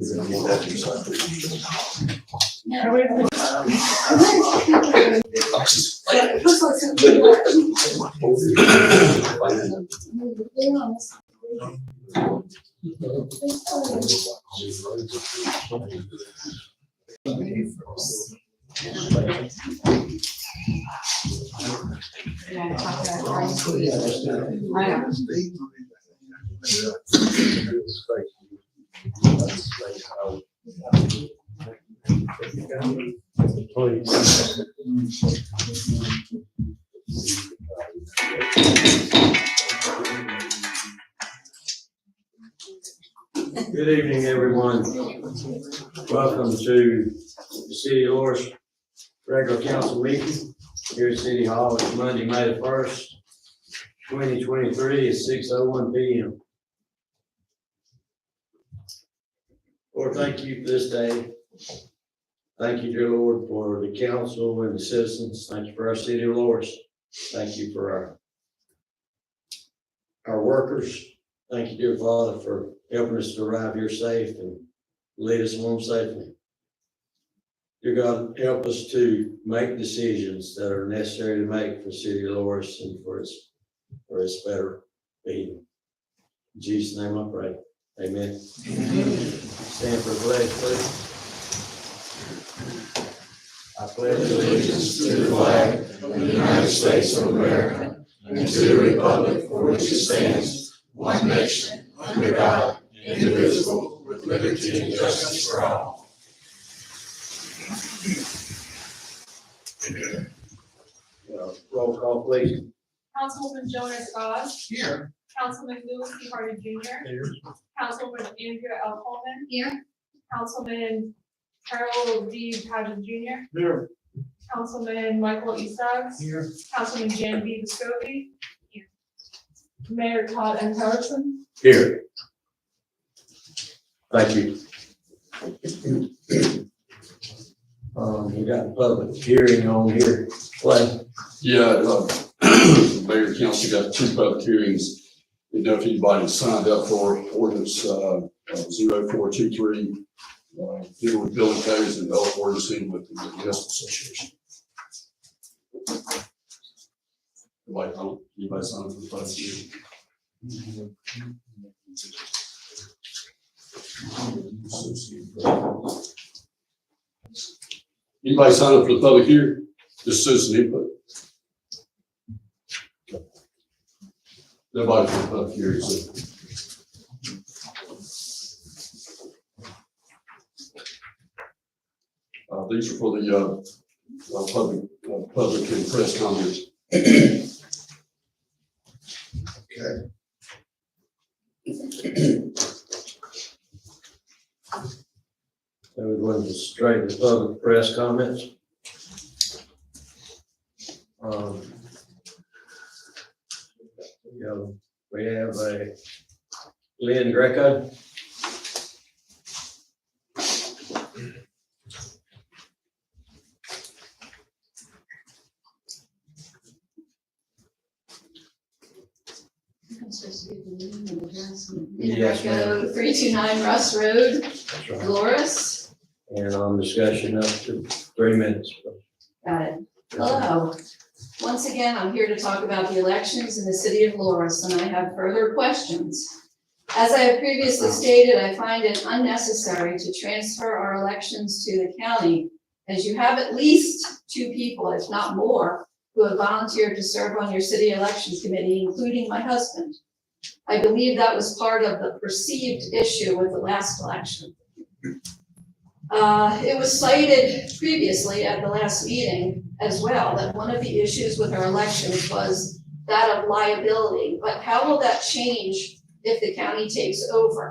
Good evening, everyone. Welcome to the City of Loris regular council meeting here at City Hall. It's Monday, May the 1st, 2023 at 6:01 p.m. Lord, thank you for this day. Thank you, dear Lord, for the council and the citizens. Thank you for our City of Loris. Thank you for our workers. Thank you, dear Father, for helping us to arrive here safe and lead us home safely. Dear God, help us to make decisions that are necessary to make for City of Loris and for its better being. In Jesus' name I pray. Amen. Stand for the pledge, please. I pledge allegiance to the flag of the United States of America and to the republic for which it stands, one nation, under God, indivisible, with liberty and justice for all. Roll call, please. Councilwoman Jonas Goss. Here. Councilman Louis C. Hardy Jr. Here. Councilwoman Andrea L. Coleman. Here. Councilman Harold D. Paget Jr. Here. Councilman Michael E. Suggs. Here. Councilman Jan B. Viscovi. Here. Mayor Todd M. Harrison. Here. Thank you. We got a public hearing on here. Clay. Yeah, Mayor Council got 2 public hearings. Didn't know if anybody signed up for ordinance 0423, dealing with building codes and ordinance with the Guest Association. Anybody signed up for the public hearing? Anybody sign up for the public hearing? Just citizen input. Nobody for the public hearing. So. These are for the public and press comments. Okay. So we're going to straight to public press comments. We have a Lynn Greco. I'm supposed to give the name and address. Yes, ma'am. 329 Russ Road, That's right. Loris. And on discussion up to 3 minutes. Got it. Hello. Once again, I'm here to talk about the elections in the city of Loris, and I have further questions. As I have previously stated, I find it unnecessary to transfer our elections to the county, as you have at least 2 people, if not more, who have volunteered to serve on your city elections committee, including my husband. I believe that was part of the perceived issue with the last election. It was cited previously at the last meeting as well, that one of the issues with our elections was that of liability. But how will that change if the county takes over?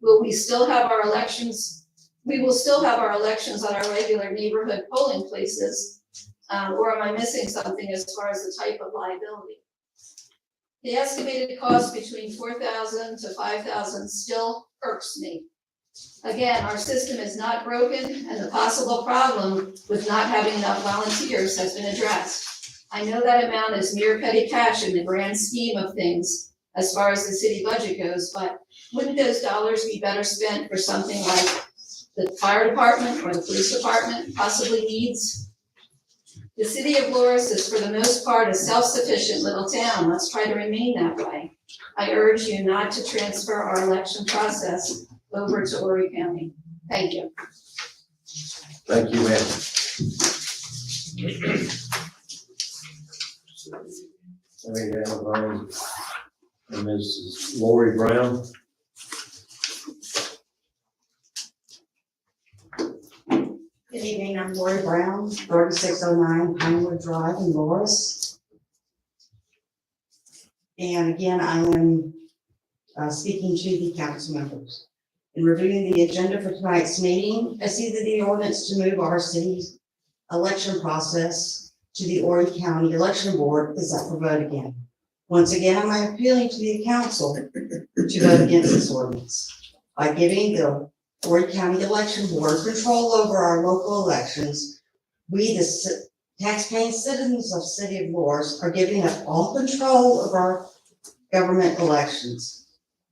Will we still have our elections? We will still have our elections on our regular neighborhood polling places, or am I missing something as far as the type of liability? The estimated cost between $4,000 to $5,000 still irks me. Again, our system is not broken, and the possible problem with not having enough volunteers has been addressed. I know that amount is mere petty cash in the grand scheme of things, as far as the city budget goes, but wouldn't those dollars be better spent for something like the fire department or the police department possibly needs? The city of Loris is for the most part a self-sufficient little town. Let's try to remain that way. I urge you not to transfer our election process over to Horry County. Thank you. Thank you, ma'am. We have, Mrs. Lori Brown. Good evening, I'm Lori Brown, 3609 Pinewood Drive in Loris. And again, I am speaking to the council members. In reviewing the agenda for tonight's meeting, I see that the ordinance to move our city's election process to the Horry County Election Board is up for vote again. Once again, I'm appealing to the council to vote against this ordinance by giving the Horry County Election Board control over our local elections. We, the taxpaying citizens of City of Loris, are giving up all control of our government elections.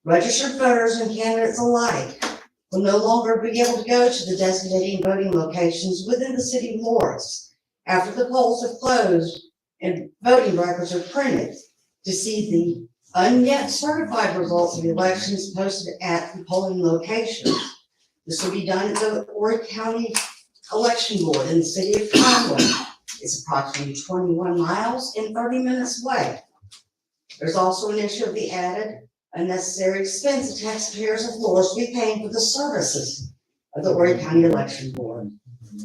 Registered voters and candidates alike will no longer be able to go to the designated voting locations within the City of Loris after the polls have closed and voting records are printed to see the unyet certified results of the elections posted at the polling locations. This will be done at the Horry County Election Board in the city of Pinewood. It's approximately 21 miles and 30 minutes away. There's also an issue of the added unnecessary expense the taxpayers of Loris will be paying for the services of the Horry County Election Board.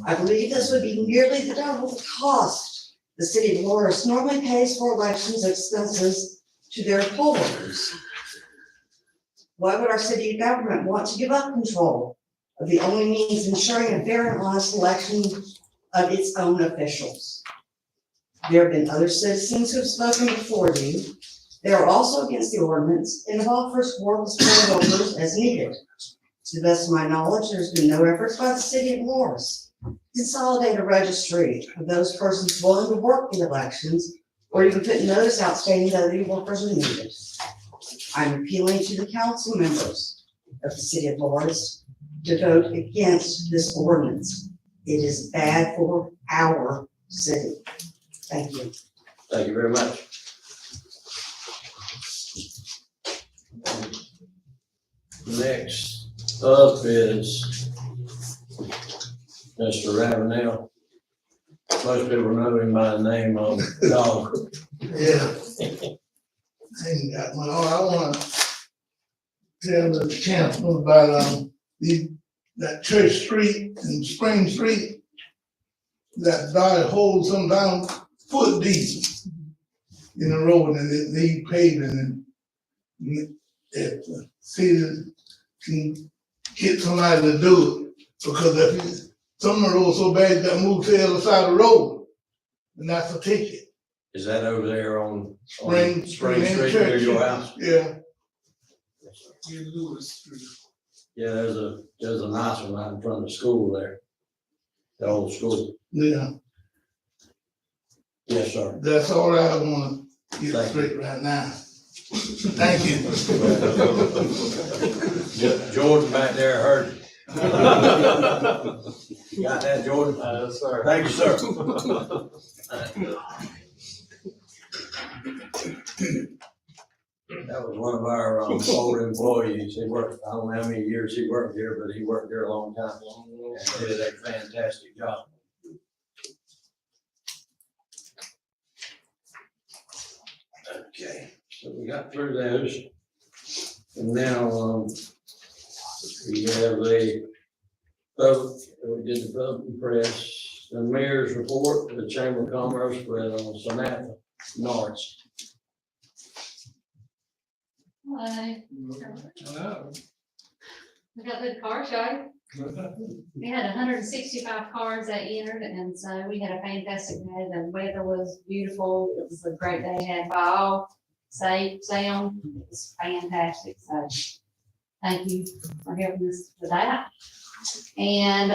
I believe this would be nearly the double the cost the city of Loris normally pays for elections expenses to their poll workers. Why would our city government want to give up control of the only means ensuring a fair and honest election of its own officials? There have been other citizens who have spoken before you. They are also against the ordinance and have offered to work with poll workers as needed. To the best of my knowledge, there's been no efforts by the city of Loris to consolidate a registry of those persons willing to work the elections or even put notice out stating that the workers are needed. I'm appealing to the council members of the city of Loris to vote against this ordinance. It is bad for our city. Thank you. Thank you very much. Next up is Mr. Ravenel. Most people know him by the name of Dog. Yeah. I ain't got one. I wanna tell the council about, that Church Street and Spring Street, that dotted hole sometimes foot deep in the road and it need paving, and if the city can get somebody to do it, because if some of the roads so bad, you gotta move to the other side of the road, and that's a ticket. Is that over there on Spring Spring Street near your house? Yeah. Yeah, there's a nice one right in front of the school there. The old school. Yeah, Yes, sir. that's all I wanna get Thank you. straight right now. Thank you. Jordan back there heard. You got that, Jordan? Yes, sir. Thank you, sir. That was one of our old employees. He worked, I don't know how many years he worked here, but he worked there a long time and did a fantastic job. Okay, so we got through those. And now, we have a vote, we did the vote and press, the mayor's report to the Chamber of Commerce with Samantha Norris. Hello. We got the car show. We had 165 cars that entered, and so we had a fantastic day. The weather was beautiful. It was a great day. Had ball, safe, sound. It was fantastic. So thank you for helping us with that. And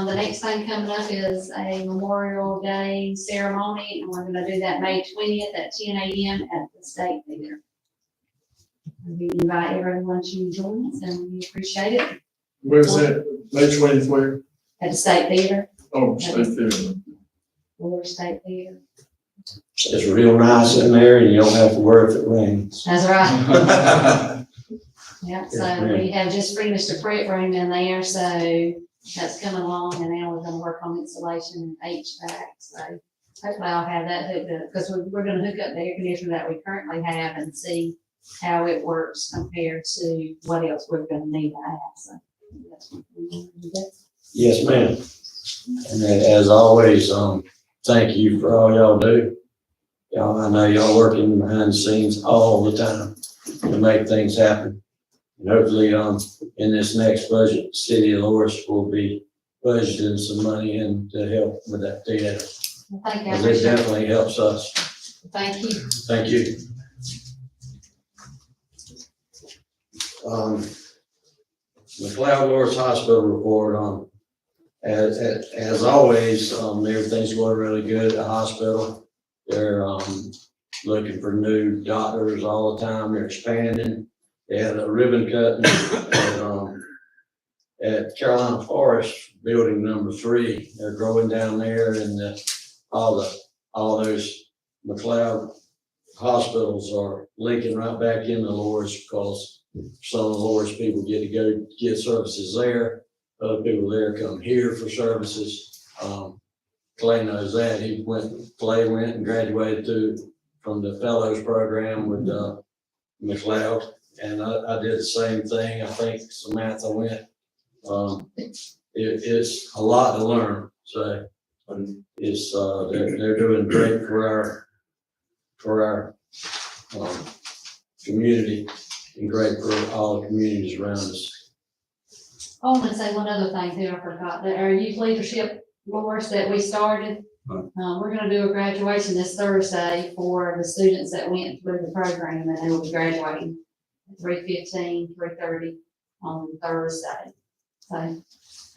the next thing coming up is a Memorial Day ceremony, and we're gonna do that May 20th at 10 a.m. at the State Theater. We invite everyone to join us and we appreciate it Where's that? May 20th, where? at the State Theater, Oh, State Theater. Lower State Theater. It's real nice in there and you don't have to worry if it rains. That's right. Yeah, Yes, so ma'am. we have just finished a prep room in there, so that's coming along and now we're gonna work on installation and HVAC, so hopefully I'll have that hooked up, because we're gonna hook up the air conditioner that we currently have and see how it works compared to what else we're gonna need to have, so. that's what we're gonna do. Yes, ma'am. And as always, thank you for all y'all do. Y'all, I know y'all working behind the scenes all the time to make things happen. And hopefully, in this next budget, City of Loris will be budgeting some money in to help with that theater. Well, thank you, I Because it appreciate it. definitely helps us. Thank you. Thank you. McLeod Lawrence Hospital report, as always, everything's going really good at the hospital. They're, looking for new doctors all the time. They're expanding. They had a ribbon cutting at Carolina Forest, building number 3. They're growing down there and all those McLeod hospitals are linking right back into Loris because some of the Loris people get to go get services there. Other people there come here for services. Clay knows that. Clay went and graduated from the fellows program with McLeod. And I did the same thing. I think Samantha went. It's a lot to learn. So it's, they're doing great for our community and great for all the communities around us. I want to say one other thing too, I forgot, that our youth leadership course that we started, we're gonna do a graduation this Thursday for the students that went through the program, and they will be graduating at 3:15, 3:30 on Thursday. So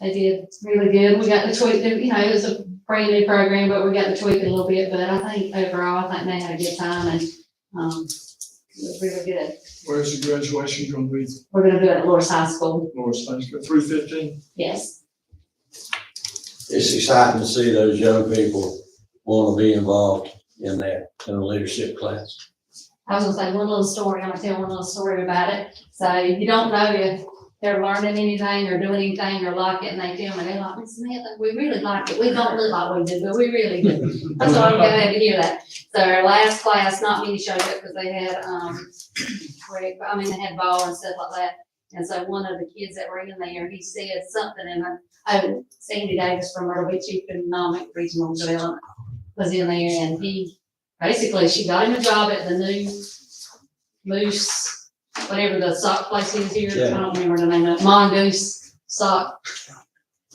they did really good. We got to tweak it, it was a brand new program, but we got to tweak it a little bit, but I think overall, I think they had a good time and, it was really good. Where's the graduation gonna be? We're gonna do it at Loris High School, Lawrence, thanks, 3:15? yes. It's exciting to see those young people want to be involved in that, in a leadership class. I was gonna say one little story, I'm gonna tell one little story about it. So you don't know if they're learning anything or doing anything or like it, and they tell me, they're like, Miss Samantha, we really like it. We don't look like we do, but we really do. That's why I'm glad to hear that. So our last class, not many showed up because they had, they had ball and stuff like that. And so one of the kids that were in there, he said something, and Sandy Davis from Myrtle Beach Economic Regional Development was in there, and she got him a job at the new Moose, whatever the sock place is here, I don't remember the name of it, Mongoose Sock,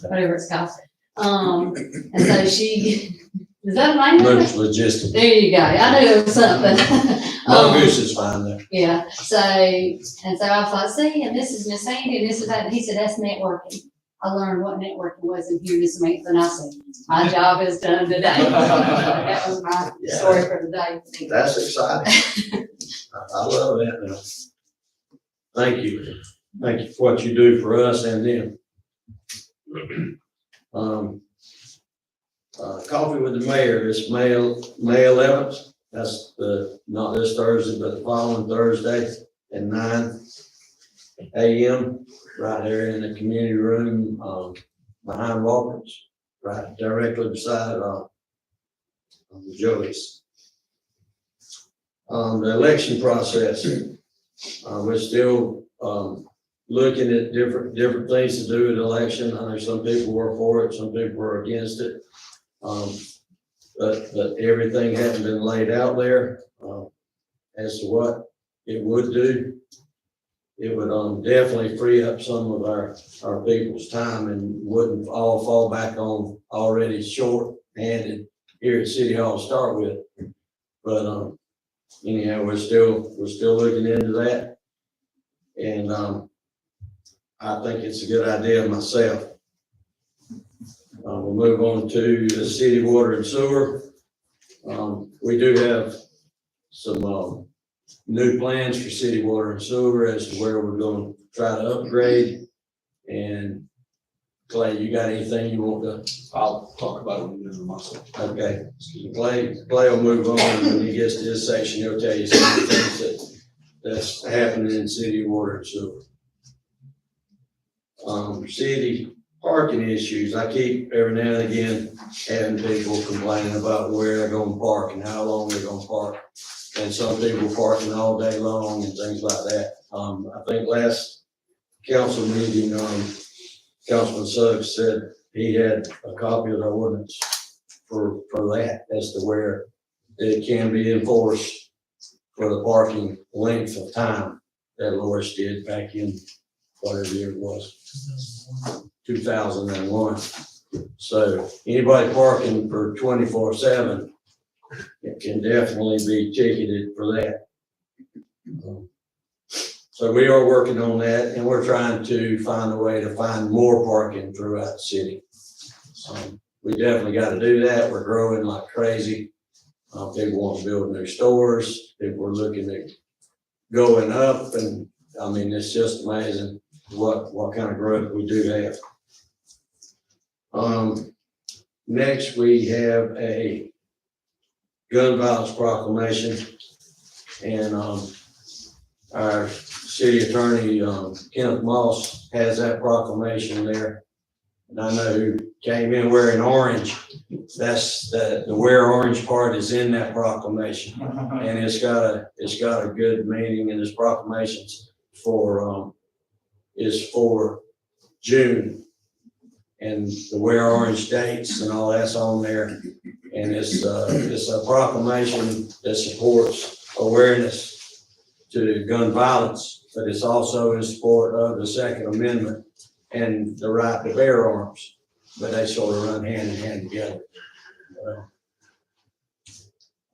whatever it's called. And so is that a name? Looks logistic. There you go, I knew it was something. Mongoose is fine there. Yeah, so I was like, see, and this is Miss Sandy, and this is that, and he said, that's networking. I learned what networking was in here this month, and I said, my job is done today. That was my story for the day. That's exciting. I love that now. Thank you. Thank you for what you do for us and them. Coffee with the mayor is May 11th. That's not this Thursday, but the following Thursday at 9 a.m. right there in the community room, behind Walker's, right directly beside, Joey's. The election process, we're still, looking at different things to do with the election. I know some people were for it, some people were against it. But everything hadn't been laid out there, as to what it would do. It would, definitely free up some of our people's time and wouldn't all fall back on already short-handed here at City Hall to start with. But, anyhow, we're still looking into that. And, I think it's a good idea myself. We'll move on to the city water and sewer. We do have some, new plans for city water and sewer as to where we're gonna try to upgrade. And Clay, you got anything you want to? I'll talk about it when myself. Okay, Clay will move on, and when he gets to his section, he'll tell you some of the things that's happening in city water and sewer. City parking issues, I keep every now and again having people complaining about where they're gonna park and how long they're gonna park. And some people parking all day long and things like that. I think last council meeting, Councilman Suggs said he had a copy of the ordinance for that as to where it can be enforced for the parking length of time that Loris did back in whatever year it was, 2001. So anybody parking for 24/7, it can definitely be ticketed for that. So we are working on that, and we're trying to find a way to find more parking throughout the city. We definitely got to do that. We're growing like crazy. People want to build new stores. People are looking at going up, and I mean, it's just amazing what kind of growth we do have. Next, we have a gun violence proclamation, and our city attorney, Kenneth Moss, has that proclamation there. And I know who came in wearing orange. That's the wear orange part is in that proclamation. And it's got a good meaning, and this proclamation's is for June. And the wear orange dates and all that's on there. And it's a proclamation that supports awareness to gun violence, but it's also in support of the Second Amendment and the right to bear arms, but they sort of run hand in hand together.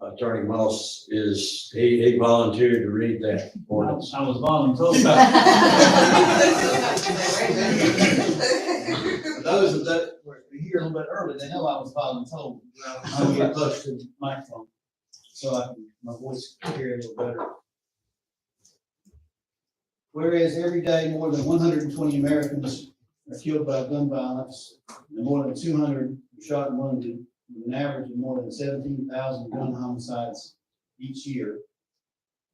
Attorney Moss he volunteered to read that ordinance. I was voluntold. For those that were here a little bit early, they know I was voluntold. I'm get close to the microphone, so my voice can hear a little better. Whereas every day more than 120 Americans are killed by gun violence, and more than 200 are shot and wounded, with an average of more than 17,000 gun homicides each year.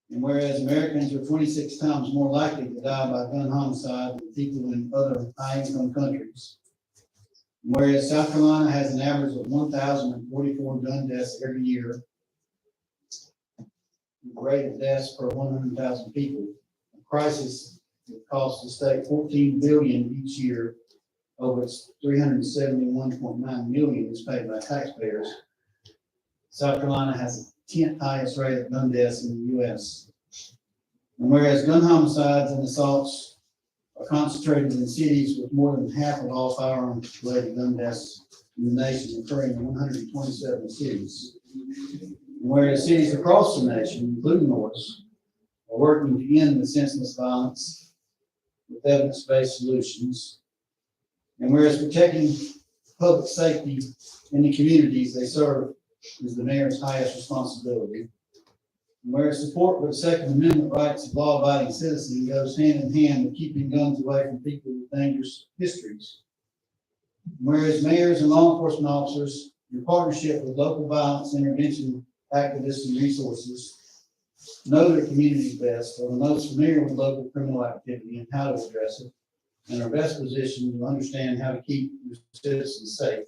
And whereas Americans are 26 times more likely to die by gun homicide than people in other high-income countries. And whereas South Carolina has an average of 1,044 gun deaths every year, the rate of deaths per 100,000 people. Crisis that costs the state $14 billion each year, of which $371.9 million is paid by taxpayers. South Carolina has the 10th highest rate of gun deaths in the U.S. And whereas gun homicides and assaults are concentrated in cities with more than half of all firearms-related gun deaths in the nation, occurring in 127 cities. And whereas cities across the nation, including Norris, are working to end the senseless violence with evidence-based solutions. And whereas protecting public safety in the communities they serve is the mayor's highest responsibility. And whereas support for the Second Amendment rights of law-abiding citizens goes hand in hand with keeping guns away from people with dangerous histories. And whereas mayors and law enforcement officers, in partnership with local violence intervention activists and resources, know their communities best, are the most familiar with local criminal activity and how to address it, and are best positioned to understand how to keep their citizens safe.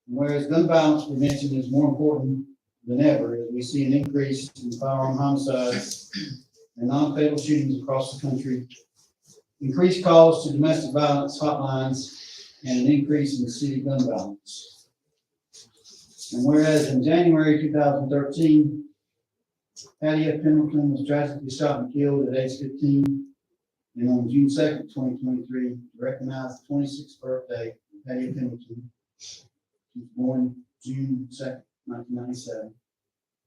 And whereas gun violence prevention is more important than ever, as we see an increase in firearm homicides and non-fatal shootings across the country, increased calls to domestic violence hotlines, and an increase in city gun violence. And whereas in January 2013, Patty F. Pendleton was tragically shot and killed at age 15. And on June 2nd, 2023, recognized the 26th birthday of Patty F. Pendleton. She was born June 2nd, 1997.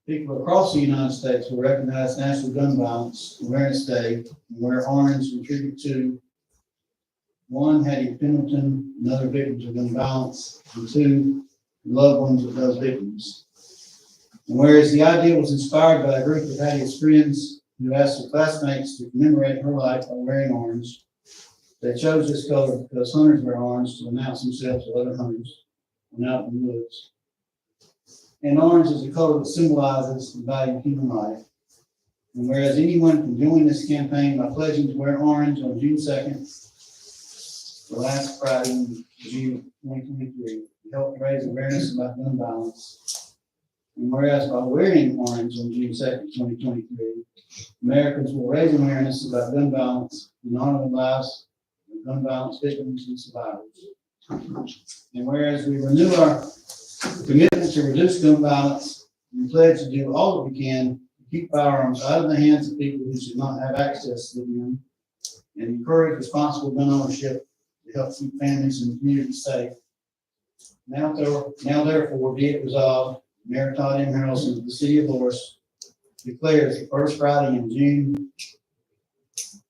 People across the United States will recognize National Gun Violence Awareness Day and wear orange in tribute to 1, Hattie F. Pendleton and other victims of gun violence, and 2, the loved ones of those victims. And whereas the idea was inspired by a group of Hattie's friends who asked their classmates to commemorate her life by wearing orange, they chose this color because hunters wear orange to announce themselves to other hunters when out in the woods. And orange is a color that symbolizes the value of human life. And whereas anyone can join this campaign by pledging to wear orange on June 2nd, the last Friday in June 2023, to help raise awareness about gun violence. And whereas by wearing orange on June 2nd, 2023, Americans will raise awareness about gun violence and honor the lives of gun violence victims and survivors. And whereas we renew our commitment to reduce gun violence, we pledge to do all that we can to keep firearms out of the hands of people who should not have access to them, and encourage responsible gun ownership to help keep families and communities safe. Now therefore, be it resolved, Mayor Todd M. Harrelson of the City of Loris declares the first Friday in June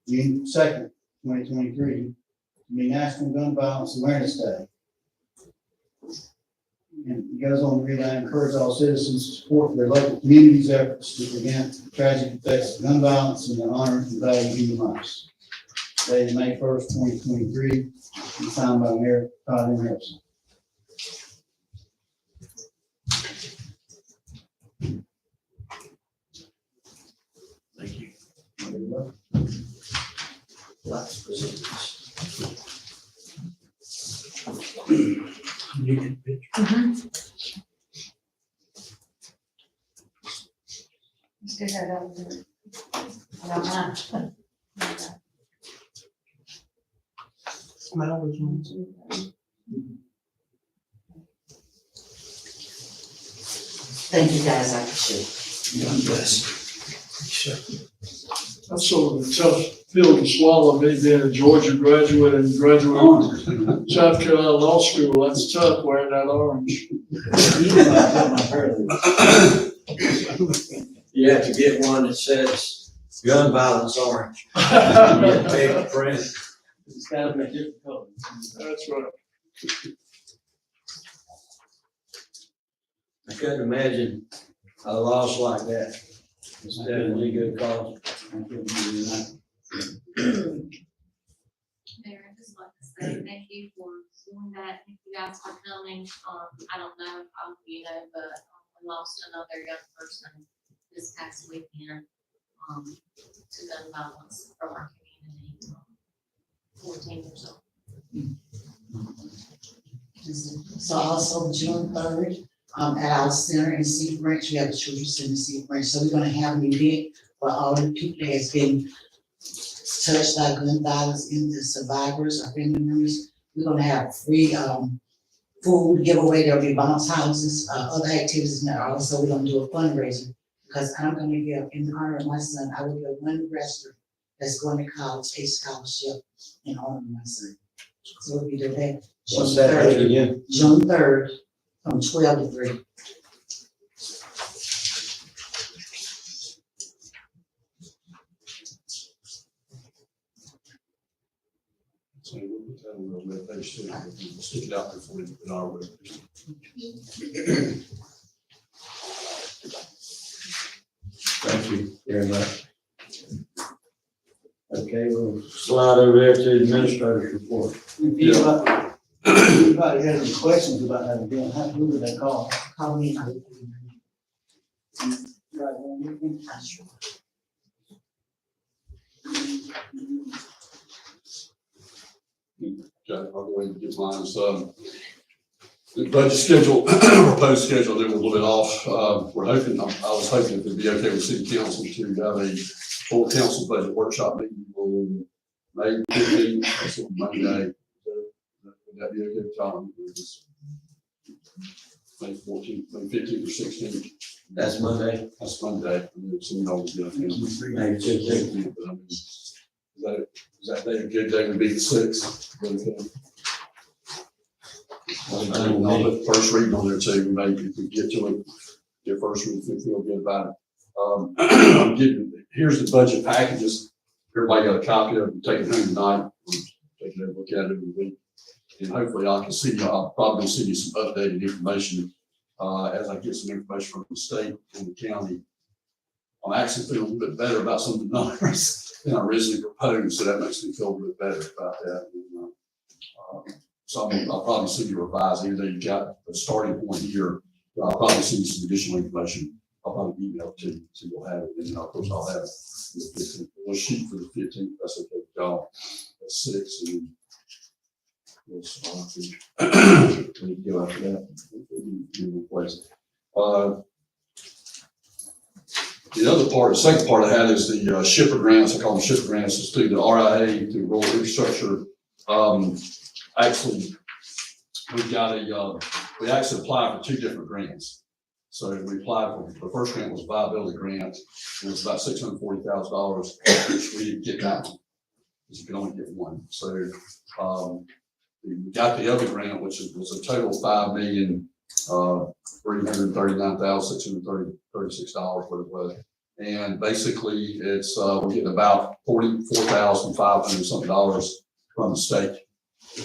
2nd, 2023, to be National Gun Violence Awareness Day. And he goes on to read, I encourage all citizens to support their local communities' efforts to prevent the tragic effects of gun violence and to honor and value human lives. Dated May 1st, 2023, and signed by Mayor Todd M. Harrelson. Thank you. Lots of presenters. You can picture. Let's do that over there. I don't mind. Thank you guys, I appreciate it. God bless. That's sort of a tough pill to swallow, me being a Georgia graduate and graduate from South Carolina Law School. That's tough wearing that orange. You have to get one that says gun violence orange. Get paper print. It's got to be a different color. That's right. I couldn't imagine a loss like that. It's definitely a good cause. Mayor, I just like to say thank you for doing that. Thank you guys for coming. I don't know if all of you know, but we lost another young person this past weekend, to gun violence from our community, 14 years old. So also June 3rd, at our center in Sea Branch, we have a children's center in Sea Branch, so we're gonna have an event for all the people that has been touched by gun violence, in the survivors or family members. We're gonna have free, food giveaway, there'll be bounce houses, other activities, and also we're gonna do a fundraiser. Because I'm gonna give, in honor of my son, I will give one wrestler that's going to college a scholarship in honor of my son. So we'll be doing that. What's that date again? June 3rd, from 12 to 3. So we'll put that on the web page too. We'll stick it out there for you in our web page. Thank you very much. Okay, we'll slide over there to the administrator's report. If anybody has any questions about that event, who would they call? Call me. Okay, I'll go ahead and get mine. The budget schedule, proposed schedule, they were a little bit off. We're hoping, I was hoping it would be okay with city council to have a full council budget workshop meeting on May 15th, that's on Monday. Would that be okay, Tom? May 14th, May 15th or 16th? That's Monday. That's Monday. So we always get a May 15th. Is that day a good day to be the 6th? I'll put first reading on there too, maybe if we get to it, get first reading, if we feel good about it. I'm getting, here's the budget packages. Everybody got a copy of it, take it home tonight, take a look at it every week. And hopefully I can see, I'll probably send you some updated information as I get some information from the state and the county, I'm actually feeling a little bit better about some of the numbers than I originally proposed, so that makes me feel a little bit better about that. And, so I'll probably send you a revise, even though you got a starting point here, I'll probably send you some additional information. I'll probably email it to you, so you'll have it, and then of course I'll have the 15th. We'll shoot for the 15th, that's okay with y'all, at 6, and then we'll start to go after that. In place. The other part, the second part of that is the shipper grants. I call them shipper grants. It's through the RIA, through rural infrastructure. Actually, we actually applied for 2 different grants. So we applied for, the first grant was a viability grant, and it was about $640,000, which we didn't get that one, because you can only get one. So we got the other grant, which was a total of $5,339,636, what it was. And basically, it's we're getting about $44,500 something from the state.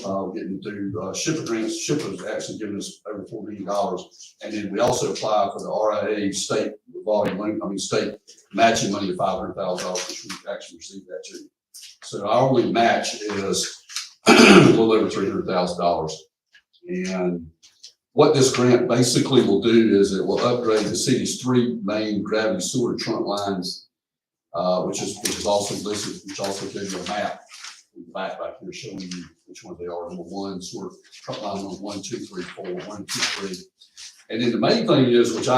We're getting through shipper grants. Shippers actually giving us over $4 million, and then we also apply for the RIA state revolving loan, state matching money of $500,000, which we actually received that too. So our only match is a little over $300,000, and what this grant basically will do is it will upgrade the city's 3 main gravity sewer trunk lines, which is also listed, which also gives you a map in the back here showing you which ones they are. Number 1, sewer trunk line number 1, 2, 3, 4, 1, 2, 3. And then the main thing is, which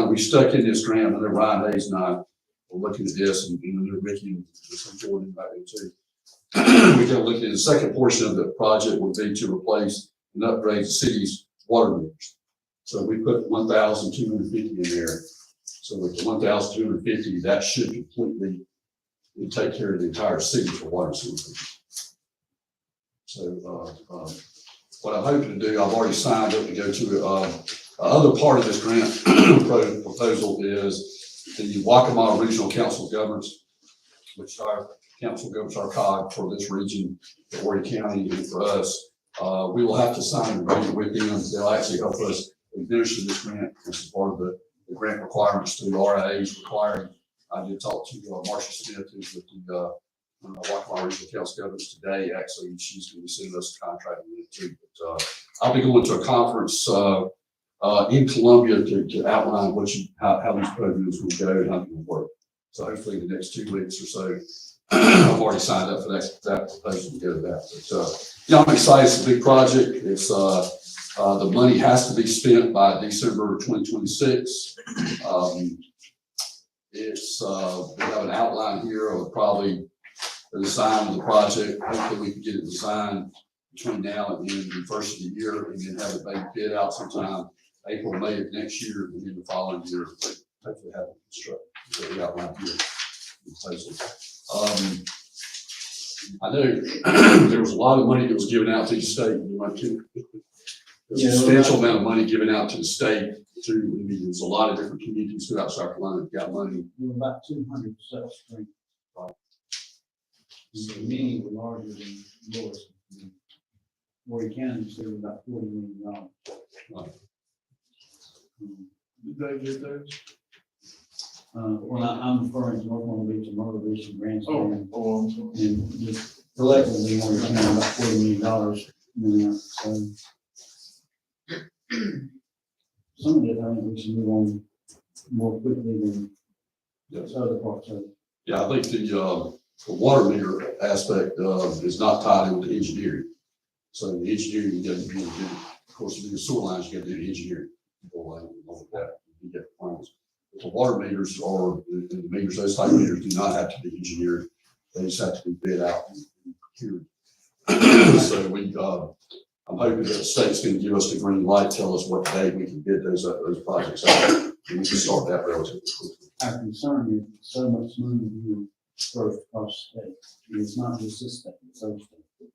we stuck in this grant, and then Ryan Hayes and I were looking at this, and Ricky and some Jordan back there too. We got to look at the second portion of the project would be to replace and upgrade the city's water meters. So we put 1,250 in there. So with the 1,250, that should completely take care of the entire city for water system. So what I'm hoping to do, I've already signed up to go to other part of this grant proposal is the Waccamaw Regional Council of Governments, which our council governs our COG for this region, for Horry County, and for us. We will have to sign an agreement with them. They'll actually help us administer this grant. This is part of the grant requirements through RIAs requiring. I did talk to Marcia Smith, who's with the Waccamaw Regional Council of Governments today. Actually, she's going to be sending us a contract with it too. But I'll be going to a conference in Columbia to outline how these programs will go and how they will work. So hopefully in the next 2 weeks or so, I've already signed up for that proposal to go to that. But I'm excited. It's a big project. It's the money has to be spent by December 2026. We have an outline here of probably the design of the project. Hopefully we can get it designed between now and the first of the year, and then have it maybe bid out sometime April, May of next year, and then the following year, hopefully have it constructed. So we outline here. I know there was a lot of money that was given out to the state. There's a substantial amount of money given out to the state. There's a lot of different communities throughout South Carolina that got money. There were about 200 such things. So many were larger than yours. Horry County, there were about $40 million. Did they get those? Well, I'm referring to North Beach and Myrtle Beach and Grandstand. I'm sorry. And just collectively, Horry County about $40 million. So some of it, I think we should move on more quickly than other parts of it. Yeah, I think the water meter aspect is not tied in with the engineering. So the engineering, you got to do, of course, if you do sewer lines, you got to do the engineering. You get plans. The water meters or the meters, those type of meters do not have to be engineered. They just have to be bid out and procured. So I'm hoping that the state's going to give us the green light, tell us what day we can bid those projects out, and we can start that relatively quickly. Our concern is so much money being first across the state. And it's not just this state, it's other states.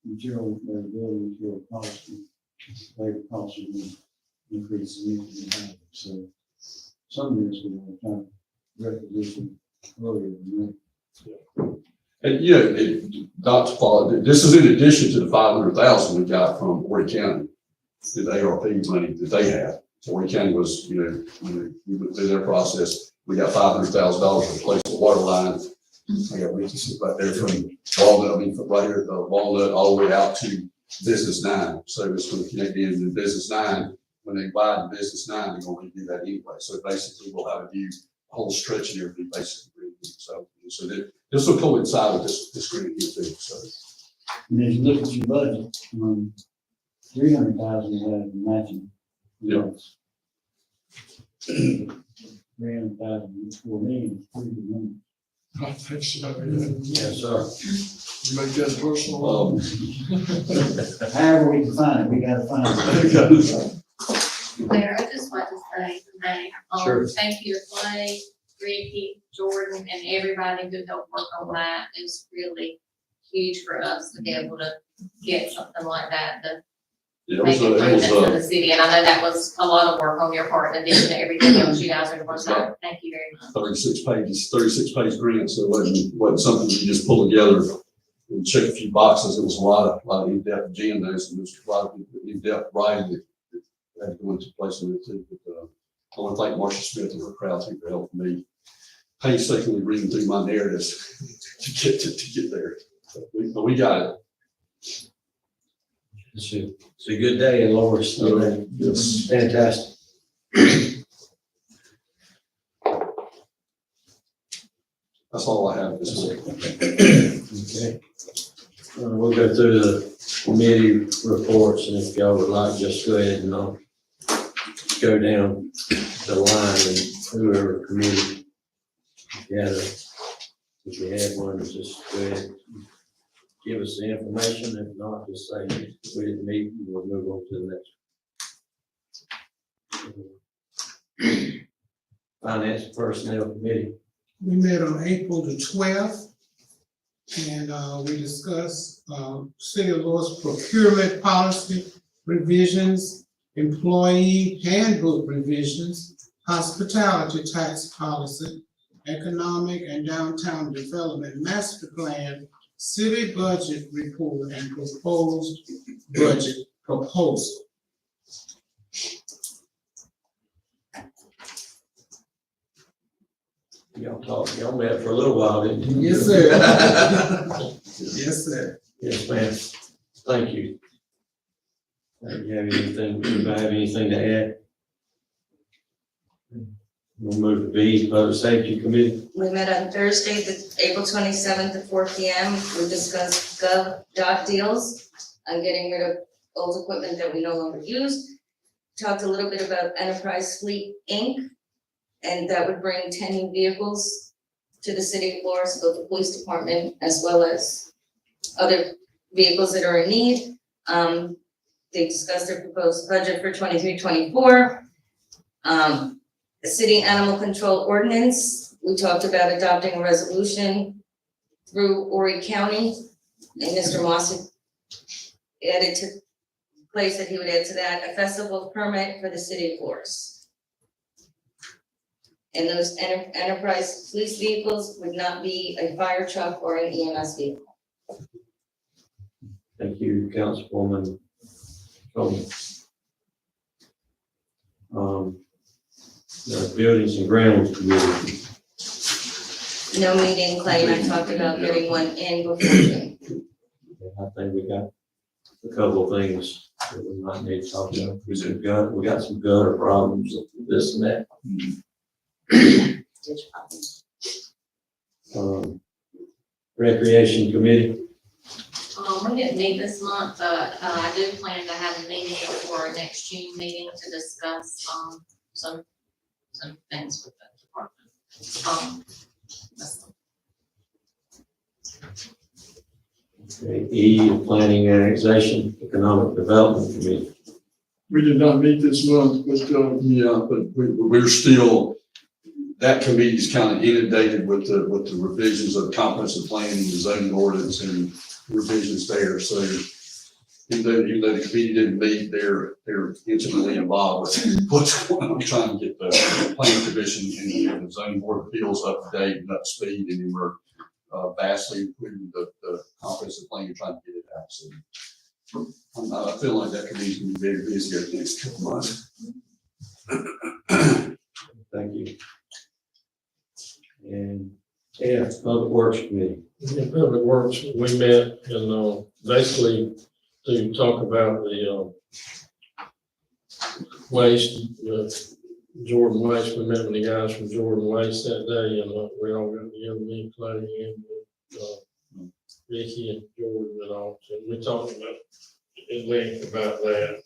Material availability, material cost, labor costs are going to increase significantly. So some of this we want to try to requisition earlier than that. And not to follow, this is in addition to the $500,000 we got from Horry County the ARP money that they have. Horry County was, we went through their process. We got $500,000 to replace the water line. I got reaches right there from Walnut, from right here at the Walnut all the way out to Business 9. So it's going to connect in Business 9. When they widen Business 9, they're going to do that anyway. So basically, we'll have a view, whole stretch here will be basically. So this will coincide with this grant here too. So. And as you look at your budget, 300,000 matching. Yeah. 300,000 for me is pretty good money. I think so, Yes, sir. You make that personal. However we can find it, we gotta find it. Mayor, I just want to say today, Sure. thank you to Clay, Ricky, Jordan, and everybody who helped work on that. It's really huge for us to be able to get something like that, to Yeah, make improvements in the city. And I know that was a lot of work on your part, in addition to everything else you guys are doing. So thank you very much. 36-page grant, so it wasn't something you just pull together and check a few boxes. It was a lot of in-depth agendas, and there's a lot of in-depth writing that had to go into place in it too. But I want to thank Marcia Smith and her crowd too for helping me painstakingly reading through my narratives to get there. But we got it. It's a good day in Lawrence. Yes. Fantastic. That's all I have this week. Okay. We'll go through the committee reports, and if y'all would like, just go ahead and go down the line and whoever committee. If you have one, just go ahead and give us the information. If not, just say we didn't meet, and we'll move on to the next. Finance and Personnel Committee. We met on April the 12th, and we discussed City of Lawrence procurement policy revisions, employee handbook revisions, hospitality tax policy, economic and downtown development master plan, city budget report, and proposed budget proposal. Y'all met for a little while, didn't you? Yes, sir. Yes, sir. Yes, ma'am. Thank you. You have anything, anybody have anything to add? We'll move to B, Public Safety Committee. We met on Thursday, April 27th at 4 p.m. We discussed dock deals on getting rid of old equipment that we no longer use. Talked a little bit about Enterprise Fleet, Inc., and that would bring 10 new vehicles to the city of Lawrence, both the police department as well as other vehicles that are in need. They discussed their proposed budget for 23-24. The city animal control ordinance, we talked about adopting a resolution through Horry County, and Mr. Moss added to place that he would add to that, a festival permit for the city of Lawrence. And those enterprise police vehicles would not be a fire truck or an EMS vehicle. Thank you, Councilwoman Coleman. The Buildings and Grounds Committee. No meeting, Clay, and I talked about getting one in before June. I think we got a couple of things that we might need to talk about. We got some gutter problems, this and that. Recreation Committee. We didn't meet this month, but I do plan to have a meeting before our next June meeting to discuss some things with the department. Okay, E, Planning Annexation Economic Development Committee. We did not meet this month, but we're still, that committee is kind of inundated with the revisions of the comprehensive plan and the zoning ordinance and revisions there. So even though the committee didn't meet, they're intimately involved with what's going on, trying to get the planning commission and the zoning board of appeals up to date and up to speed, and we're vastly improving the comprehensive plan and trying to get it out. So I feel like that could easily be very busy over the next couple months. Thank you. And, yeah, Public Works Committee. In Public Works, we met and, basically to talk about the, waste, Jordan Waste. We met with the guys from Jordan Waste that day and, we all got together, me, Clay, and, Vicky and Jordan and all. So we talked about, at length about that.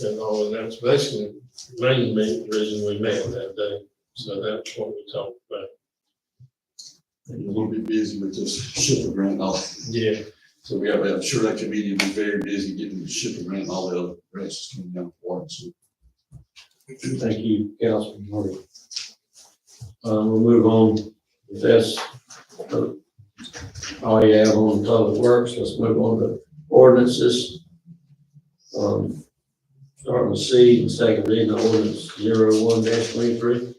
And all, and that's basically the main reason we met that day. So that's what we talked about. A little bit busy with this shipper grant and all. Yeah. So I'm sure that committee will be very busy getting the shipper grant and all the other grants coming down for it. So Thank you, Councilman Hardy. We'll move on. If that's all you have on Public Works, let's move on to ordinances. Starting with C, and second reading of ordinance 01-23.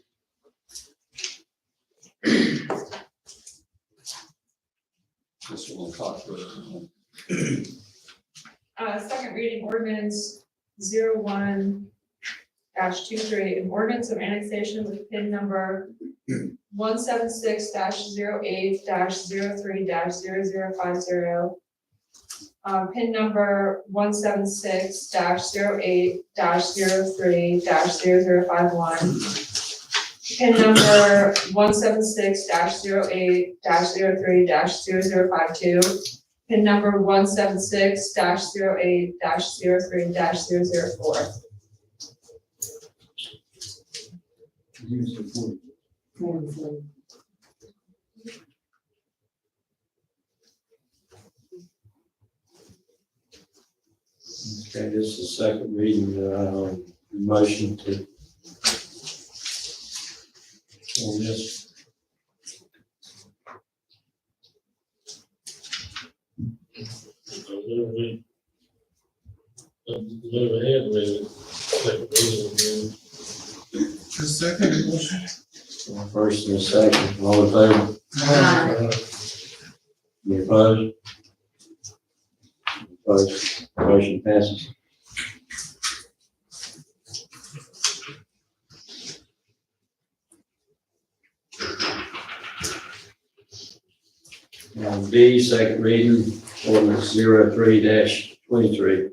this one will talk for Second reading ordinance 01-23, an ordinance of annexation with PIN number 176-08-03-0050. PIN number 176-08-03-0051. PIN number 176-08-03-0052. PIN number 176-08-03-004. Okay, this is the second reading, motion to on this. Move ahead with it. Second reading. The second motion. First and a second, all in favor? Any opposed? Opposed, motion passes. D, second reading, ordinance 03-23.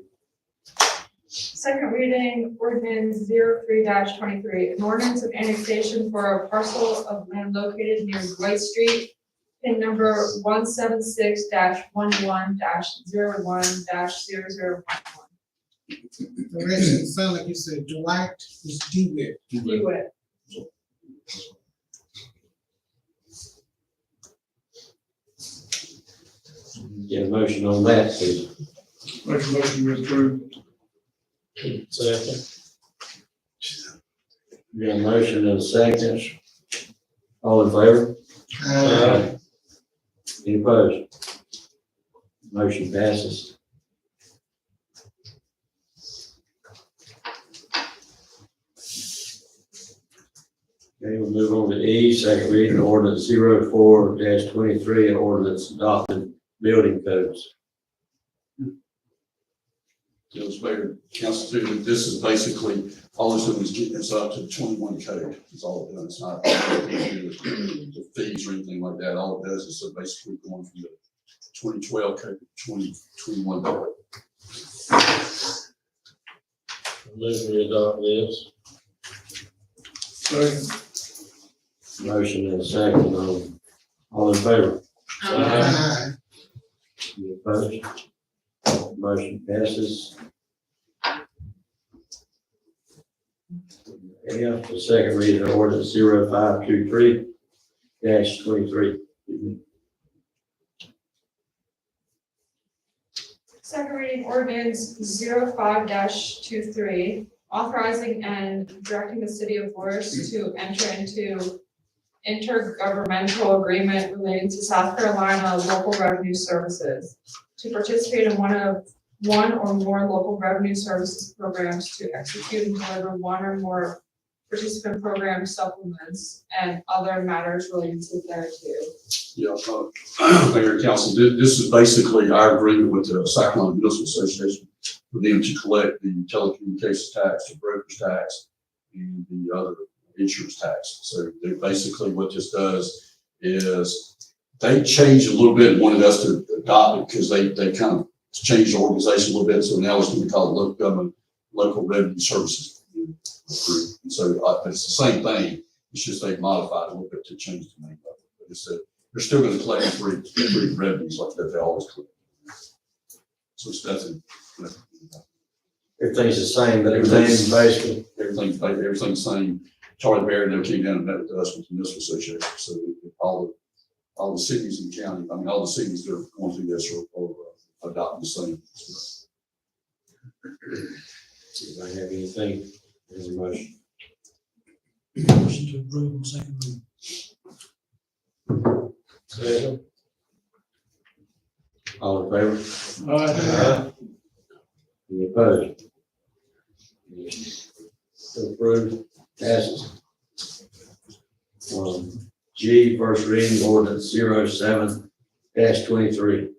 Second reading ordinance 03-23, an ordinance of annexation for a parcel of land located near Dwight Street, PIN number 176-11-01-0011. Direction, it sounded like you said Dwight is DeWitt. DeWitt. Get a motion on that, please. Make a motion to approve. Second. We got a motion and a second. All in favor? Any opposed? Motion passes. Okay, we'll move on to E, second reading, ordinance 04-23, and ordinance adopting building codes. Judge Mayor, Council too, this is basically, all it's doing is getting us up to the 21 code. It's all it does. It's not the fees or anything like that. All it does is so basically going from the 2012 code to 2021 code. Move we adopt this. Second. Motion and a second, all in favor? Aye. Any opposed? Motion passes. F, the second reading of ordinance 05-23. Second reading ordinance 05-23, authorizing and directing the city of Forest to enter into intergovernmental agreement relating to South Carolina local revenue services to participate in one or more local revenue services programs to execute and deliver one or more participant program supplements, and other matters related thereto. Yeah, Mayor and Council, this is basically our agreement with the Sacramento Municipal Association for them to collect the telecommunications tax, the brokerage tax, and the other insurance tax. So they basically, what this does is they changed a little bit and wanted us to adopt it because they kind of changed the organization a little bit. So now it's going to be called local government, local revenue services group. And so it's the same thing. It's just they modified it a little bit to change the name of it. But it's they're still going to collect three revenues like that they always collect. So it's nothing. Everything's the same, but everything's basically. Everything's the same. Charlie Barry, they came down and met with us with the municipal association. So all the cities in the county, I mean, all the cities that are going through this are adopting the same. Anybody have anything? There's a motion. Motion to approve on second reading. Second. All in favor? Aye. Any opposed? Approved, passes. G, first reading ordinance 07-23.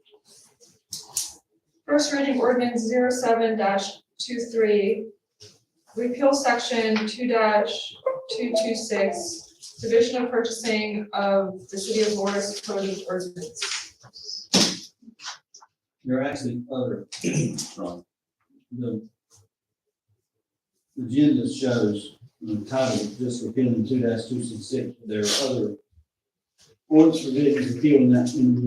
First reading ordinance 07-23, repeal section 2-226, division of purchasing of the city of Loris code of ordinance. There are actually other, the agenda shows the title just repealing 2-266, but there are other ordinance provisions repealing that in the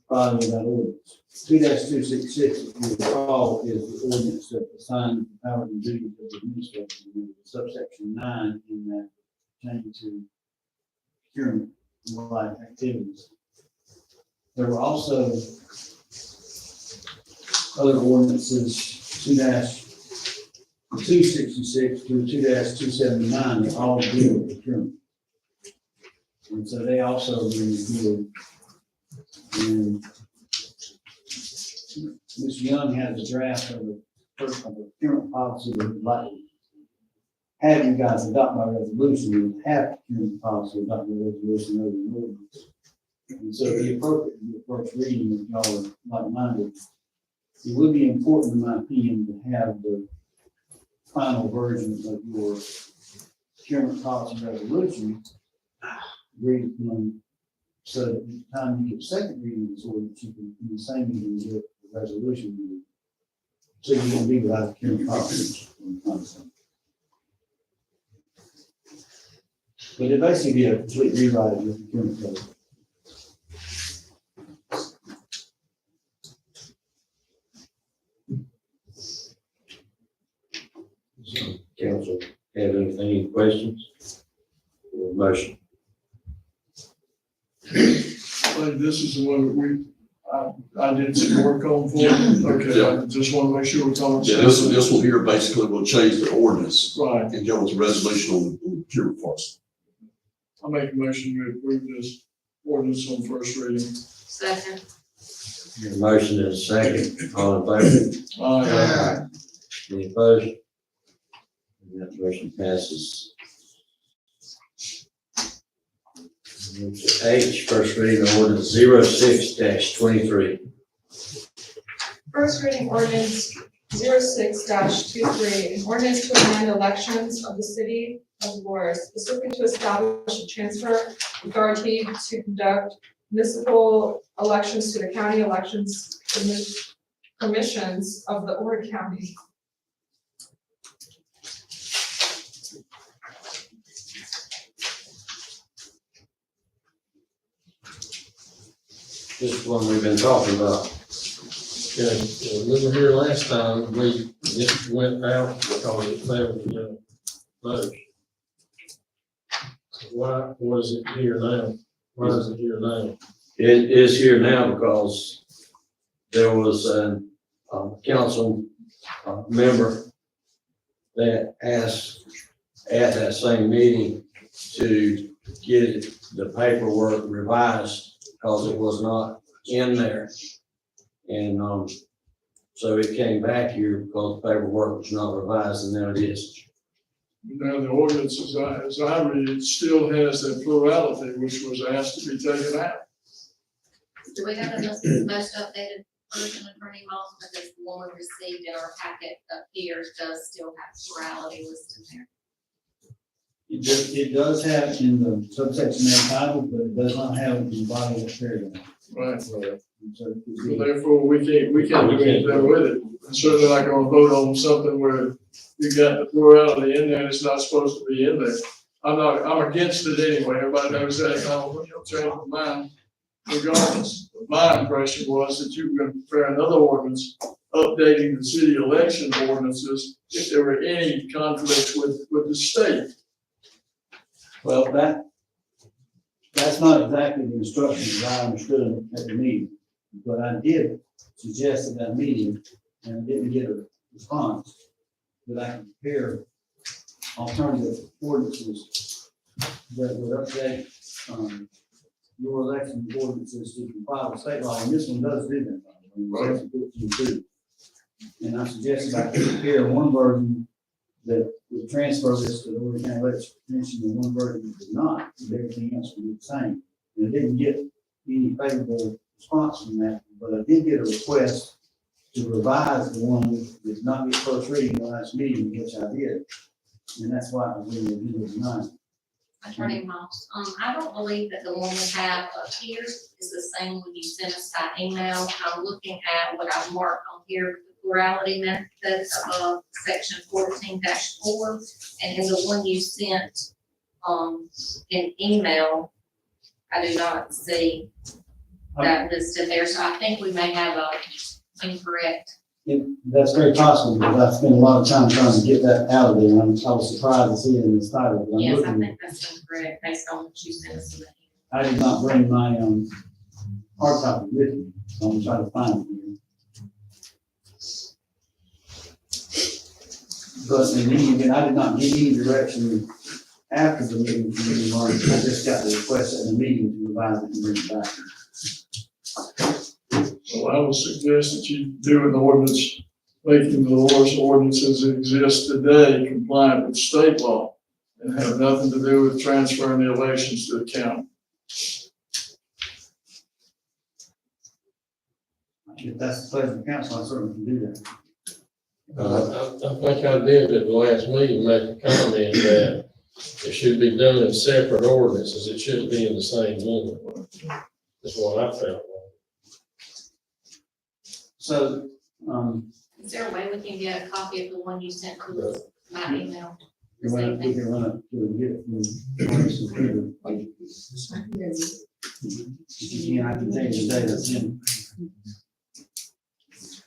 body of that ordinance. 2-266, if you recall, is the ordinance that assigns the powers and duties of the administration, and subsection 9 in that pertaining to procurement-like activities. There were also other ordinances, 2-266 through 2-279, they all deal with procurement. And so they also reviewed. And Ms. Young has a draft of the procurement policy that would like to have you guys adopt by resolution, and have procurement policy adopt by resolution over the ordinance. And so it'd be appropriate to do the first reading if y'all are like-minded. It would be important, in my opinion, to have the final version of your procurement policy resolution agreed upon, so that the time you get second reading of this ordinance, you can, in the same meeting, get the resolution. So you can be without a procurement policy. But it basically be a complete rewrite of your procurement code. Council, have anything, questions? Or motion? Like, this is the one that I did some work on for you. Okay, I just want to make sure we're talking. Yeah, this one here basically will change the ordinance Right, and go with the resolution on the procurement policy. I make a motion to approve this ordinance on first reading. Second. Your motion is second, all in favor? Aye. Any opposed? And that motion passes. H, first reading of ordinance 06-23. First reading ordinance 06-23, an ordinance to amend elections of the city of Loris, specifically to establish a transfer authority to conduct municipal elections to the county elections commissions of the Ord County. This is one we've been talking about. Okay, we were here last time, this went out because it failed the vote. So what is it here now? Why is it here now? It is here now because there was a council member that asked at that same meeting to get the paperwork revised because it was not in there. And so it came back here because the paperwork was not revised, and now it is. Now, the ordinance, as I read it, still has that plurality, which was asked to be taken out. Do we have the most updated version, Attorney Moss, because the one we received in our packet up here does still have plurality listed there? It does have it in the subsection entitled, but it does not have it in the body of the paragraph. Right. So So therefore, we can't do anything with it. And certainly not gonna vote on something where you got the plurality in there and it's not supposed to be in there. I'm against it anyway. Everybody knows that. I don't, change my mind. Regardless, my impression was that you were gonna prepare another ordinance updating the city election ordinances if there were any conflicts with the state. Well, that's not exactly the instructions that I understood at the meeting. But I did suggest at that meeting, and I didn't get a response, that I could prepare alternative ordinances that would update, your election ordinances to comply with state law, and this one does do that. Right. Section 15(2). And I suggested I could prepare one version that would transfer this to the Oregon County Election Commission, and one version that did not, and everything else would be the same. And I didn't get any favorable response from that, but I did get a request to revise the one that did not get first reading the last meeting, which I did. And that's why I was in the video tonight. Attorney Moss, I don't believe that the one we have up here is the same one you sent us by email. I'm looking at what I've marked on here, the plurality method above section 14-4, and in the one you sent, in email, I do not see that listed there, so I think we may have a incorrect. That's very possible, because I spent a lot of time trying to get that out of there, and I was surprised to see it in this title. But I'm Yes, I looking- think that's incorrect based on what you sent us in the email. I did not bring my, hard copy with me, so I'm trying to find it here. But in any event, I did not give any direction after the meeting from the March. I just got the request at the meeting to revise it and bring it back. Well, I would suggest that you do an ordinance, making the laws ordinances that exist today compliant with state law and have nothing to do with transferring the elections to the county. If that's the pleasure of the council, I certainly can do that. I think I did at the last meeting make a comment that it should be done in separate ordinances. It shouldn't be in the same one. That's what I felt. So, Is there a way we can get a copy of the one you sent to us by email? we can run up to and get it from Maurice and Peter. If you can, I can tell you the day that's in.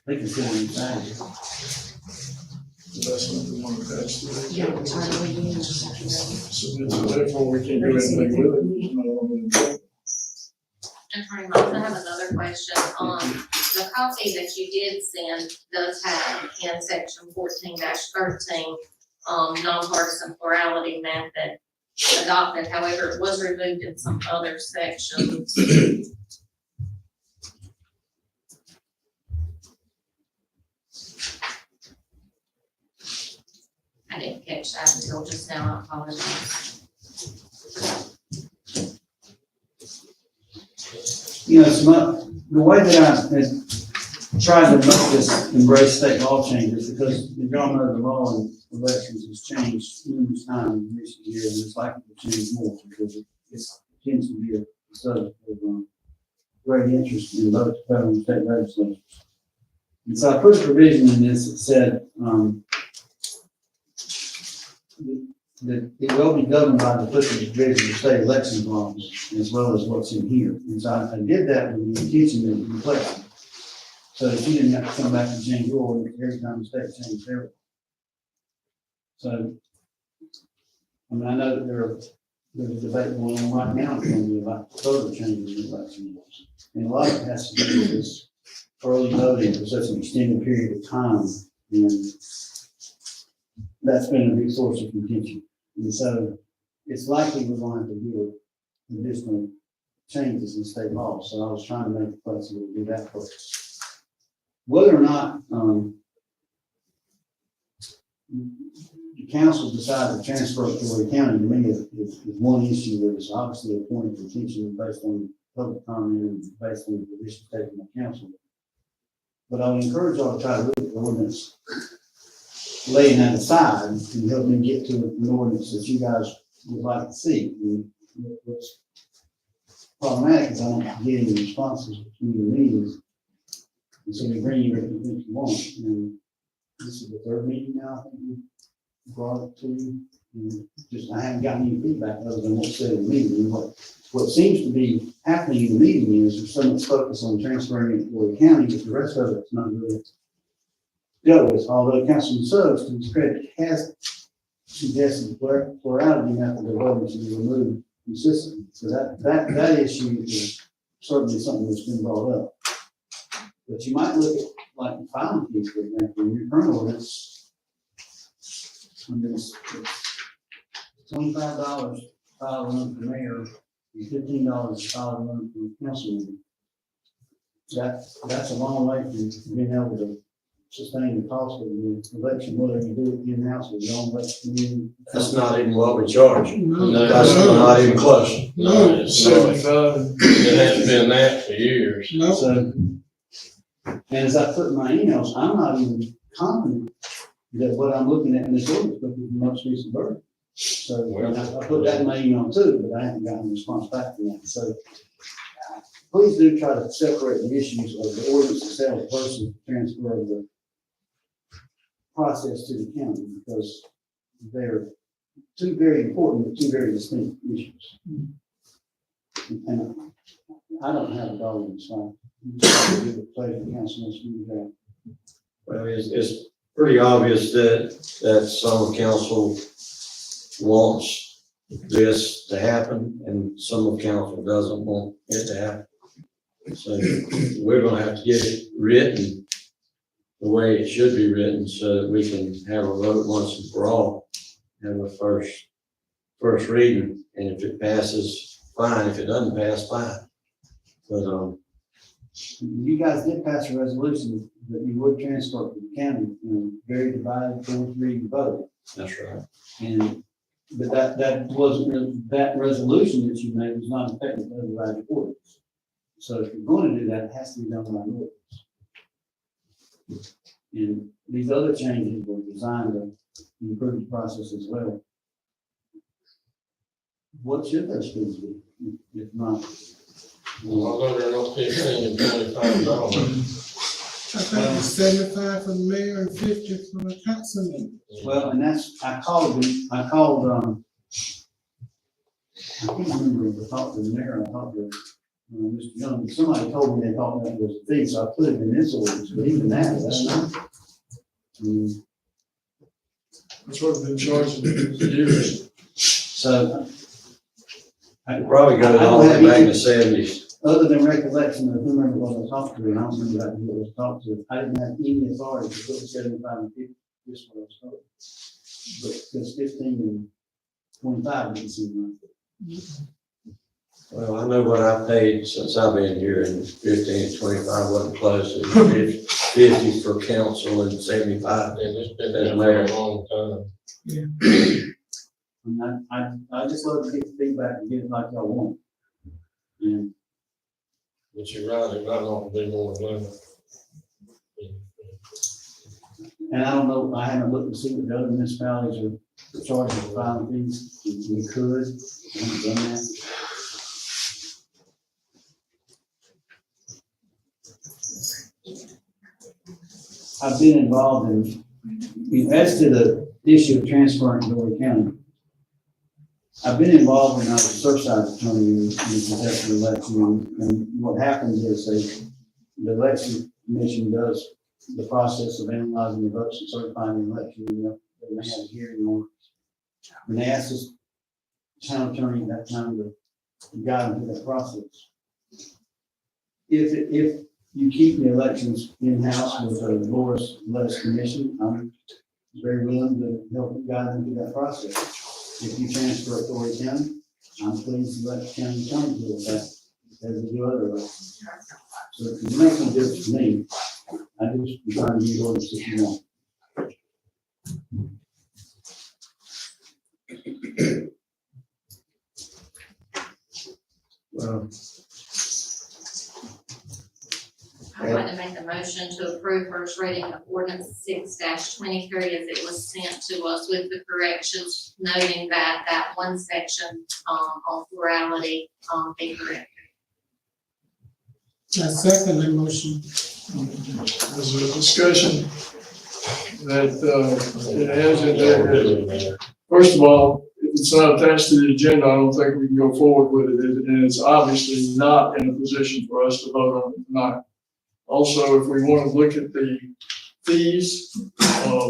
They can fill in inside. That's not the one attached to it. So therefore, we can't do anything with it. There's no one. Attorney Moss, I have another question. The copy that you did send does have in section 14-13, nonpartisan plurality method adopted. However, it was removed in some other sections. I didn't catch that until just now. I apologize. You know, it's not, the way that I have tried to make this embrace state law changes, because y'all know the law in elections has changed numerous times in recent years, and it's likely to change more, because it tends to be a subject of great interest in both federal and state legislatures. And so I put a provision in this that said, that it will be governed by the applicable provisions of state election laws, as well as what's in here. And so I did that with the intention of reflecting, so that you didn't have to come back and change your ordinance every time the state changed their. So, I mean, I know that there's a debate going on right now about further changes in election laws. And a lot of it has to do with this early voting for such an extended period of time, and that's been a big source of contention. And so it's likely we're going to have to do additional changes in state law. So I was trying to make it possible to do that first. Whether or not the council decide to transfer it to Horry County, to me, is one issue that is obviously a point of contention based on public comment and based on the position taken by council. But I would encourage y'all to try to look at the ordinance, laying that aside and help me get to an ordinance that you guys would like to see. And what's problematic is I don't get any responses between the meetings. And so we bring you everything you want. And this is the third meeting now, I think we brought it to you. And just, I haven't gotten any feedback other than what's said in the meeting. What seems to be happening in the meeting is there's so much focus on transferring it to Horry County, but the rest of it's not really dealt with. Although Councilman Suggs, to his credit, has suggested plurality method of voting to be removed consistently. So that issue is certainly something that's been brought up. But you might look at like the filing fees, for example, in your current ordinance. It's $25 file run for mayor, and $15 file run for council member. That's a long way from being able to sustain the cost of the election, whether you do it in-house or your own election community. That's not even what we charge. No. That's not even close. No, it's not. 75. It hasn't been that for years. No. So, and as I put in my emails, I'm not even confident that what I'm looking at in this ordinance is the most recent version. So I put that in my email too, but I haven't gotten a response back from that. So please do try to separate the issues of the ordinance itself versus transfer of the process to the county, because they're two very important, but two very distinct issues. And I don't have a dog in this fight. The pleasure of council wants me to do that. Well, it's pretty obvious that some council wants this to happen and some of council doesn't want it to happen. So we're gonna have to get it written the way it should be written so that we can have a vote once and for all, have a first reading, and if it passes, fine. If it doesn't pass, fine. But, You guys did pass a resolution that you would transfer it to the county in a very divided 4-3 vote. that's right. And, but that wasn't, that resolution that you made was not effective under the ordinance. So if you're going to do that, it has to be done by ordinance. And these other changes were designed to improve the process as well. What should those fees be, if not? Well, I know they're not $15 and $25. I think it's 75 for the mayor and 50 for the councilman. Well, and that's, I called, I can't remember if I talked to the mayor, I talked to Mr. Young, somebody told me they thought that was the fee, so I put it in this ordinance, but even that, that's not. That's what we've been charging for years. So. It probably goes all the way back in the 70s. Other than recollection of whomever was I talked to, and I don't remember that who it was talked to, I didn't have any authority to put the 75 and 50, just what I was told. But because 15 and 25 didn't seem right. Well, I know what I paid since I've been here, and 15 and 25 wasn't close. It was 50 for council and 75. And it's been there for a long time. And I just love to get the feedback and get it like y'all want. And But you're right, it might not be more than that. I don't know, I haven't looked to see what the other municipalities are charging for filing fees. We could, I haven't done that. I've been involved in, as to the issue of transferring to Horry County. I've been involved when I was a Surfside attorney in the contested election, and what happens is the election commission does the process of analyzing the votes and certifying the election, and they may have a hearing on it. And they asked us, town attorney at that time, to guide them through that process. If you keep the elections in-house with a less commission, I'm very willing to help guide them through that process. If you transfer it to Horry County, I'm pleased to let the county attorney deal with that, as we do other elections. So it makes no difference to me. I just be trying to use ordinance if you want. motion to approve first reading of ordinance 6-23 as it was sent to us with the corrections, noting that that one section, on plurality, be corrected. I second the motion. There's a discussion that, it has in there. First of all, if it's not attached to the agenda, I don't think we can go forward with it, and it's obviously not in a position for us to vote on it tonight. Also, if we want to look at the fees,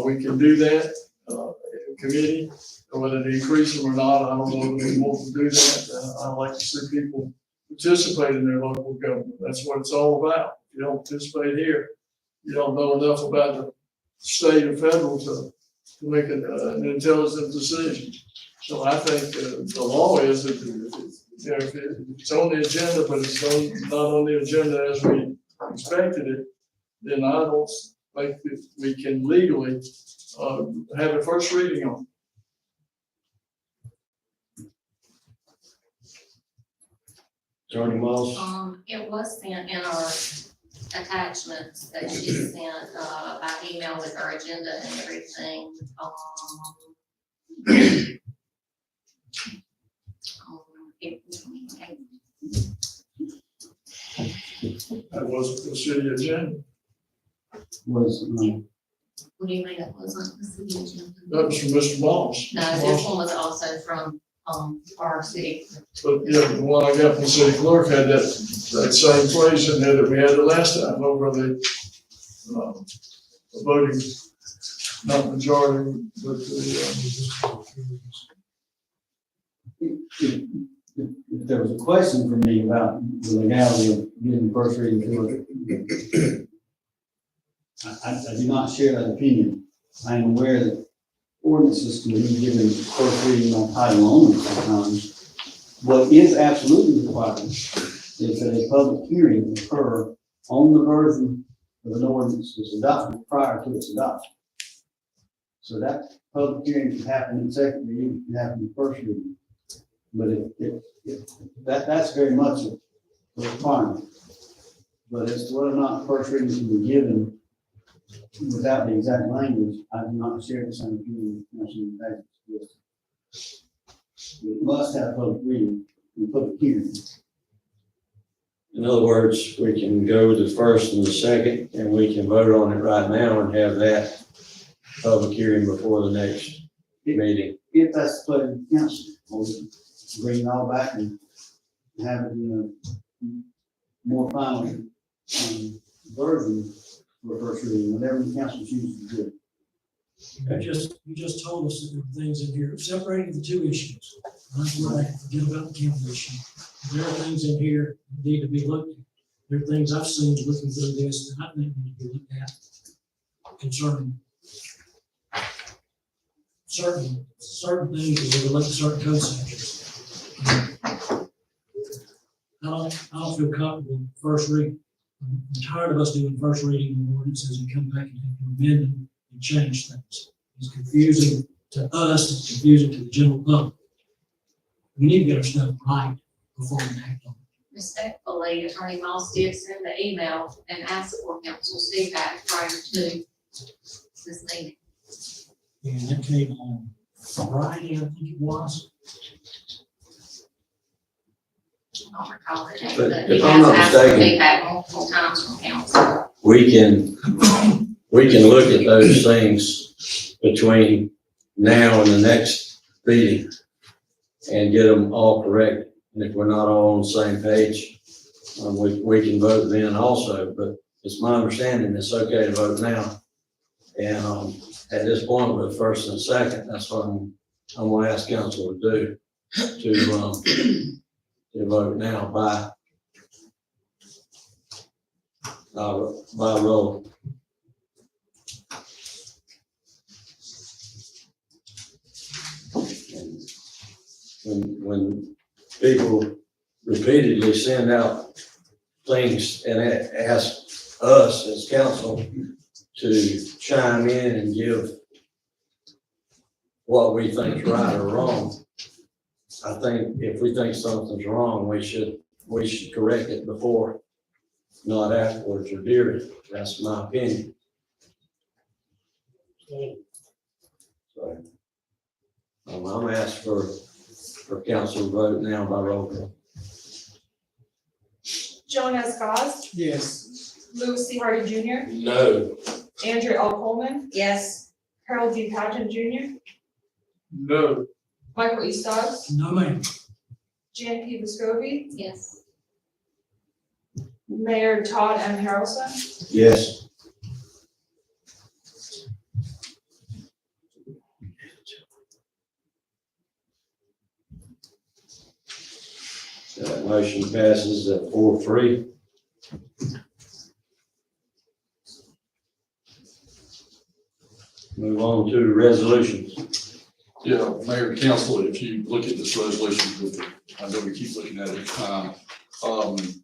we can do that, in committee, whether to increase them or not, I don't know if we want to do that. I like to see people participate in their local government, that's what it's all about. If you don't participate here, you don't know enough about the state or federal to make an intelligent decision. So I think the law is that, if it's on the agenda, but it's not on the agenda as we expected it, then I don't think that we can legally have a first reading on. Attorney Moss? It was sent in our attachments that she sent, by email with our agenda and everything. April 28th. That wasn't the city agenda. Was, What do you mean it wasn't the city agenda? That was from Mr. Moss. No, this one was also from, our city. But yeah, the one I got from the city clerk had that same phrase in there that we had the last time over the voting, not majority, but the, if there was a question for me about the legality of getting first reading to it, I do not share that opinion. I am aware that ordinances can be given first reading on title only sometimes. What is absolutely required is that a public hearing occur on the version of an ordinance that's adopted prior to its adoption. So that public hearing can happen in second reading, can happen in first reading. But that's very much a requirement. But as to whether or not first reading can be given without the exact language, I do not share the same opinion with Councilman Davis. We must have public reading and public hearing. In other words, we can go with the first and the second, and we can vote on it right now and have that public hearing before the next meeting. If that's the pleasure of the council, we'll bring it all back and have it in a more final version for first reading, whatever the council chooses to do. You just told us that there were things in here, separating the two issues. That's right, forget about the county issue. There are things in here that need to be looked at. There are things I've seen looking through this that I think need to be looked at concerning certain things that relate to certain code sections. I don't feel comfortable with first reading. I'm tired of us doing first reading of ordinances and come back and have to amend them and change things. It's confusing to us, it's confusing to the general public. We need to get our stuff right before we act on it. Respectfully, Attorney Moss did send the email and ask for council's feedback prior to this meeting. And that came on Friday, I think it was. I don't recall the date, But but he if I'm has not asked for mistaken- feedback multiple times from council. We can look at those things between now and the next meeting and get them all correct. And if we're not all on the same page, we can vote then also, but it's my understanding it's okay to vote now. And, at this point with first and second, that's what I'm gonna ask council to do, to vote now by roll. When people repeatedly send out things and ask us as council to chime in and give what we think is right or wrong, I think if we think something's wrong, we should correct it before not afterwards or during. That's my opinion. So, I'm asking for council vote now by roll call. Joan S. Goss, Yes. Louis C. Hardy Jr., No. Andrew L. Coleman, Yes. Harold D. Pageant Jr., No. Michael E. Stubbs, No, ma'am. Jan P. Vescovi, Yes. Mayor Todd M. Harrelson. Yes. That motion passes at 4-3. Move on to resolutions. Yeah, Mayor and Council, if you look at this resolution, I know we keep looking at it each time. If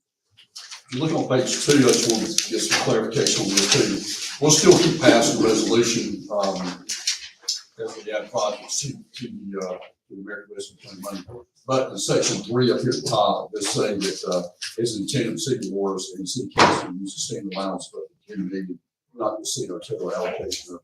you look on page 2, I just want to get some clarification on this too. We'll still keep passing the resolution, as we add projects to the American Rescue Plan money. But in section 3 up here at the top, it's saying that, it's intended for city boards and city council to use the standard allowance, but not to see our total allocation of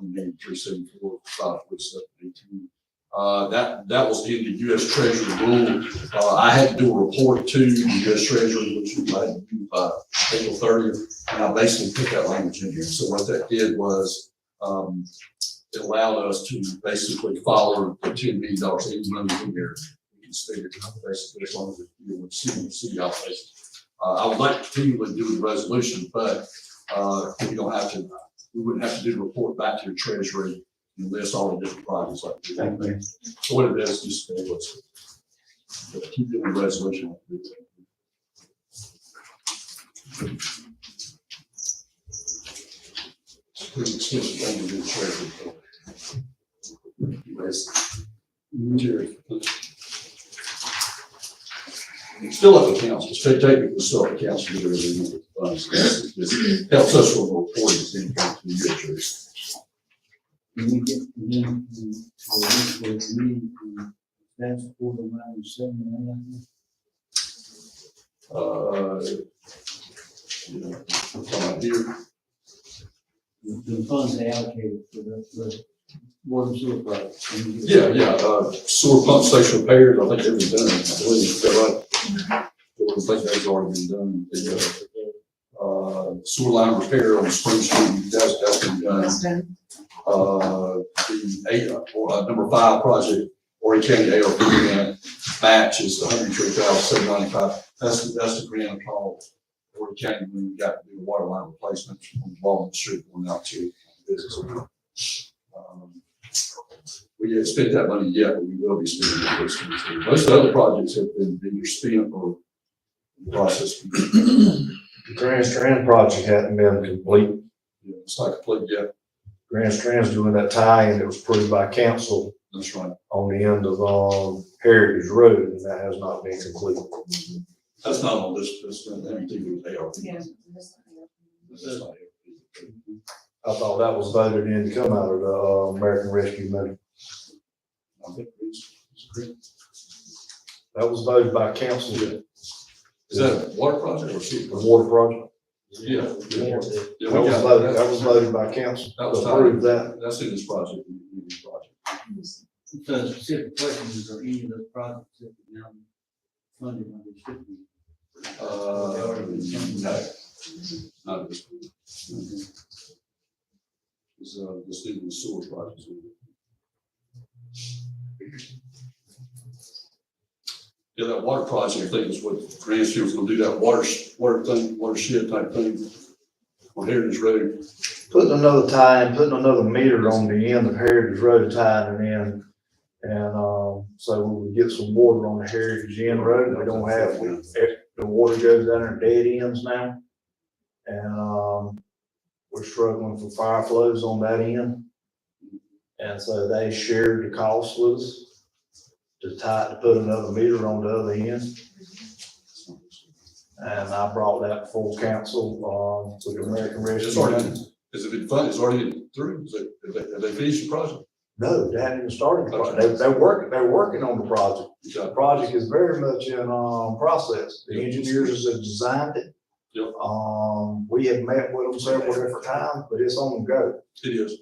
1,374,518. That was in the U.S. Treasury rule. I had to do a report to the U.S. Treasury, which was like April 30th, and I basically put that language in here. So what that did was, it allowed us to basically follow the $10 million, even money in there. We can spend it basically as long as it, with city allocation. I would like to continually do the resolution, but we don't have to. We wouldn't have to do the report back to your treasury and list all the different projects like we do. So what it is, just let's keep doing the resolution. Pretty expensive thing to do the treasury. Still up to council, so technically still up to council to do everything with the funds. This helps us with the reporting standpoint to the U.S. When we get to them, that's for the line of 7. Talking here. The funds they allocated for the water and sewer project. Sewer pump station repairs, I think they've been done, I believe, is that right? I think that's already been done. The, sewer line repair on Spring Street, that's been done. Number 5 project, Horry County ARP grant match is $103,795. That's the grant called Horry County when we got to do the water line replacement on the Walnut Street going out to business. We haven't spent that money yet, but we will be spending it this year. Most of the other projects have been either spent or in the process. Grand Strand project hadn't been complete. Yeah, it's not complete yet. Grand Strand's doing that tie and it was approved by council That's right. on the end of Heritage Road, and that has not been completed. That's not on this, anything with ARP. Yeah. That's not ARP. I thought that was voted in to come out of the American Rescue money. I think it's great. That was voted by council. Is that a water project or sewer? The water project. Yeah. That was voted by council. That was to approve that. That's in this project, in this project. So specific questions are any of those projects that are now funded on this should be. No, not this one. This thing with sewer projects. Yeah, that water project, I think is what Gransfield was gonna do, that watershed type thing on Heritage Road. Putting another tie in, putting another meter on the end of Heritage Road, tying it in. And, so we would get some water on the Heritage End Road. We don't have, the water goes down there dead ends now. And, we're struggling for fire flows on that end. And so they shared the cost with us to put another meter on the other end. And I brought that before council, to the American Rescue. It's already, has it been funded? It's already through? Have they finished the project? No, they haven't even started the project. They're working on the project. The project is very much in, process. The engineers have designed it. Yep. We have met with them several different times, but it's on the go. It is.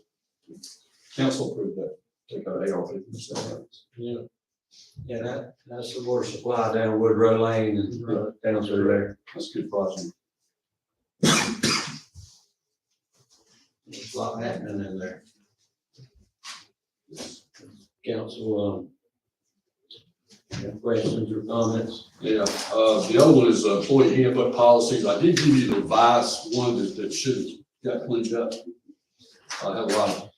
Council approved that, take out ARP from the state. Yeah. Yeah, that's the water supply down Woodrow Lane and down through there. That's a good project. There's a lot happening in there. Council, have questions or comments? Yeah, the other one is employee handbook policies. I did give you the revised one that should have got cleaned up. I had a lot of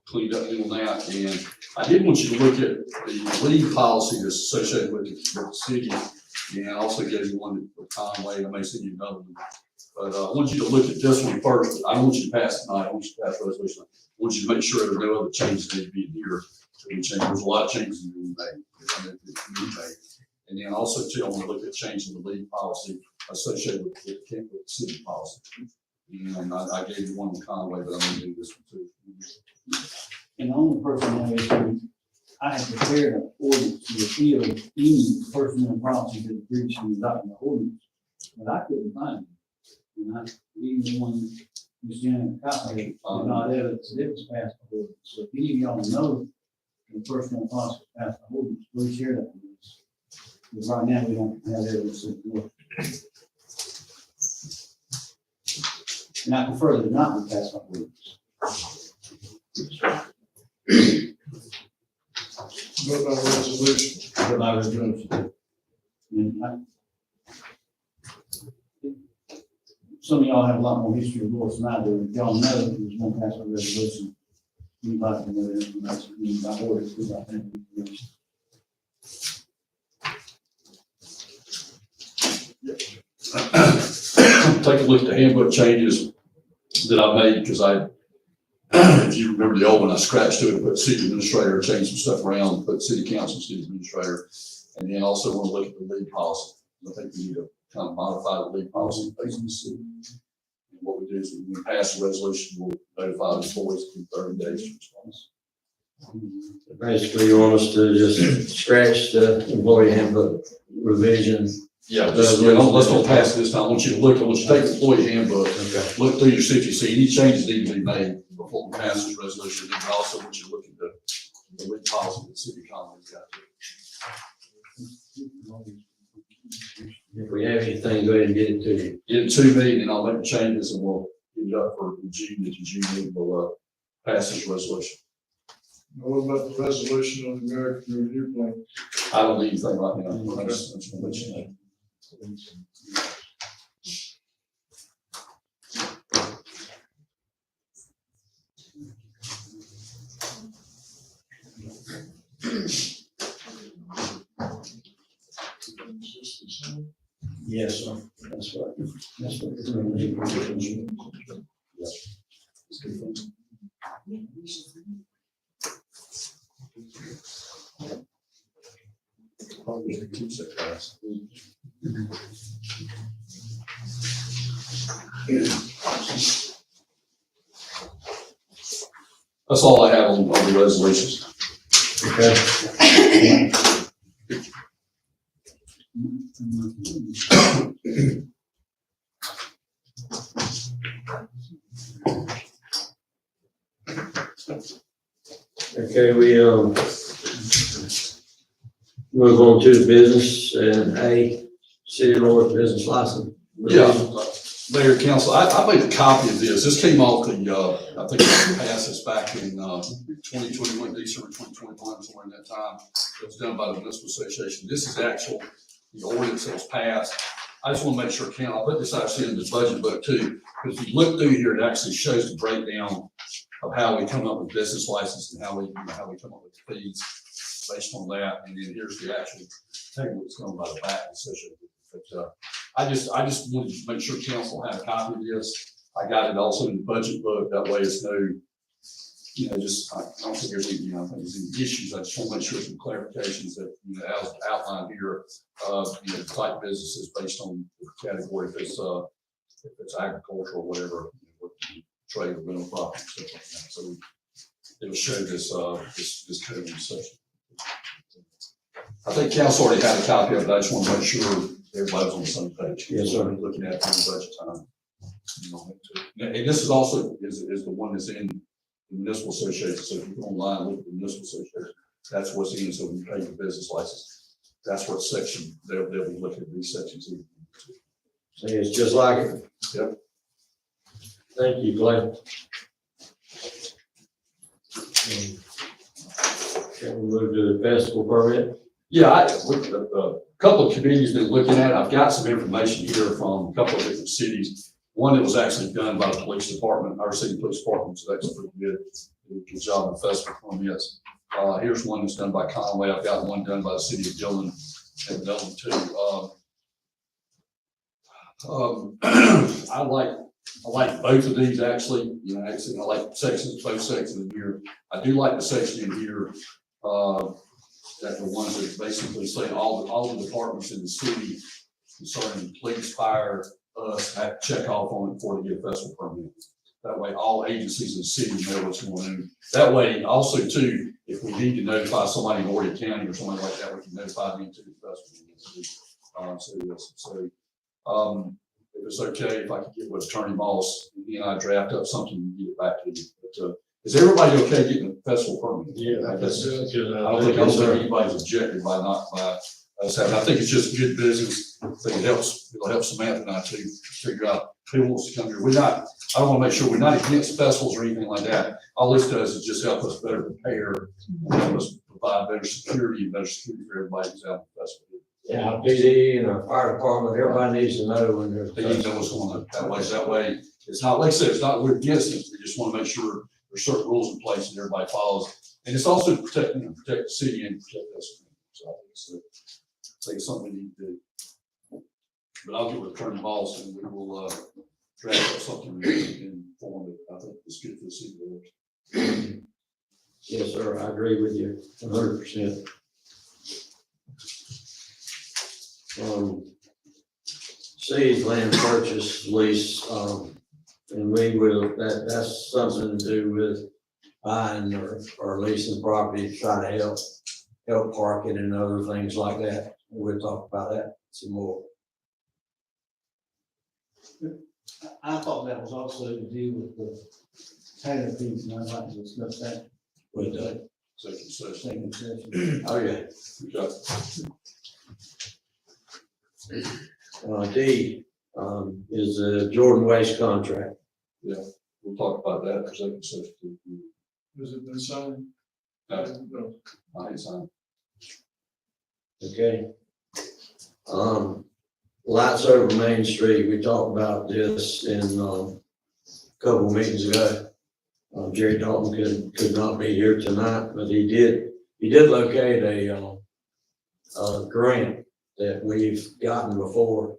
cleaned up doing that, and I did want you to look at the leave policy that's associated with the city, and I also gave you one for Conway, I may send you another one. But I want you to look at this one first. I don't want you to pass tonight, I want you to pass the resolution. I want you to make sure there are no other changes that need to be here. There's a lot of changes that need to be made. And then also too, I want to look at changing the leave policy associated with the city policy. And I gave you one in Conway, but I'm gonna do this one too. And the only personnel issue, I have prepared an ordinance to repeal any personnel policy that breach the adopting the ordinance, but I couldn't find it. And I, even the one Ms. Janet copy, did not evidence that it was passed by ordinance. So if any of y'all know the personnel policy was passed by ordinance, please share that with us. Because right now, we don't have evidence of it. And I prefer that it not be passed by ordinance. Vote by resolution. But I was doing it. And some of y'all have a lot more history of course than I do. If y'all know that there's one pass a resolution, anybody can know that information, by orders, about that information. Take a look at the handbook changes that I made, because if you remember the old one, I scratched it, put city administrator, changed some stuff around, put city council, city administrator. And then also want to look at the leave policy. I think we need to kind of modify the leave policy based on the city. And what we do is when we pass the resolution, we'll notify the employees in 30 days to response. Basically, you want us to just scratch the employee handbook revision. Yeah, let's don't pass it this time. I want you to look, I want you to take the employee handbook, look through your city, see any changes need to be made before we pass this resolution. And I also want you to look at the leave policy that city colleagues got. If we have anything, go ahead and get it to you. Get it to me, and I'll make the changes, and we'll get it up for June, at the June meeting, we'll pass this resolution. What about the resolution on the American Review Plan? I don't need anything right now. I just want to let you know. Yes, sir. That's right. That's what it's going to be. That's all I have on the resolutions. Okay. Okay, we, move on to the business and City of North business license. Yeah, Mayor, Council, I made a copy of this. This came off the, I think it passed this back in 2021, December 2021, somewhere in that time. It was done by the Municipal Association. This is actual, the ordinance that was passed. I just want to make sure, I'll put this actually in the budget book too, because if you look through here, it actually shows the breakdown of how we come up with business license and how we come up with the fees based on that. And then here's the actual table that's going by the back associated with it. But I just wanted to make sure council had a copy of this. I got it also in the budget book. That way it's no, just, I don't think there's any, I think there's any issues. I just want to make sure some clarifications that, as outlined here, the type of businesses based on the category, if it's agricultural or whatever, trade or rental property, stuff like that. So it'll show this, this code section. I think council already had a copy of it. I just want to make sure everybody's on the same page. Yes, sir. Looking at it in budget time. You know, and this is also, is the one that's in the municipal association, so if you go online, look at the municipal association, that's what's in, so when you pay your business license, that's what section, they'll be looking at these sections. See, it's just like it. Yep. Thank you, Clay. Can we move to the festival permit? Yeah, a couple of committees been looking at, I've got some information here from a couple of different cities. One that was actually done by the police department, our city police department, so that's pretty good. Good job on festival permits. Here's one that's done by Conway. I've got one done by the city of Dillon and Dillon too. I like both of these actually, you know, actually I like sections, both sections in here. I do like the section in here, that the ones that basically say all the departments in the city concerning police, fire, us have to check off on it before they get a festival permit. That way, all agencies in the city know what's going on. That way, also too, if we need to notify somebody in Orion County or somebody like that, we can notify them to the festival. If it's okay, if I could get with Attorney Moss, he and I draft up something and get it back to you. But, is everybody okay getting a festival permit? Yeah, that's a good I don't think anybody's objected by us having, I think it's just good business. I think it'll help Samantha and I too, figure out who wants to come here. I don't want to make sure we're not against festivals or anything like that. All this does is just help us better prepare, help us provide better security for everybody who's out at the festival. Yeah, our PD and our fire department, everybody needs to know when there's. They need to know what's going on that way. It's not, like I said, it's not, we're against it. We just want to make sure there's certain rules in place and everybody follows. And it's also to protect the city and protect us. So I think it's something we need to do. But I'll get with Attorney Moss and we will, draft up something in form that I think is good for the city. Yes, sir, I agree with you 100%. City's land purchase lease, and we will, that's something to do with buying or leasing property to try to help parking and other things like that. We'll talk about that some more. I thought that was also to do with the Taylor piece, and I'd like to discuss that. With the Second session. Second session. oh yeah. Okay. D, is the Jordan Waste contract. We'll talk about that for second session. Has it been signed? No, I ain't signed. Okay. Lights over Main Street, we talked about this in, a couple of meetings ago. Jerry Dalton could not be here tonight, but he did locate a grant that we've gotten before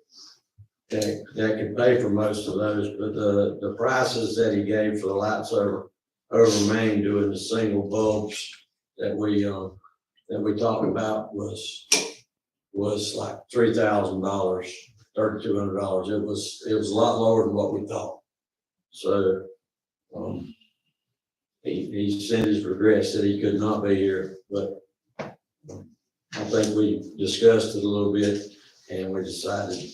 that could pay for most of those, but the prices that he gave for the lights over Main doing the single bulbs that we talked about was like $3,000, $3,200. It was a lot lower than what we thought. So, he sent his regrets that he could not be here, but I think we discussed it a little bit and we decided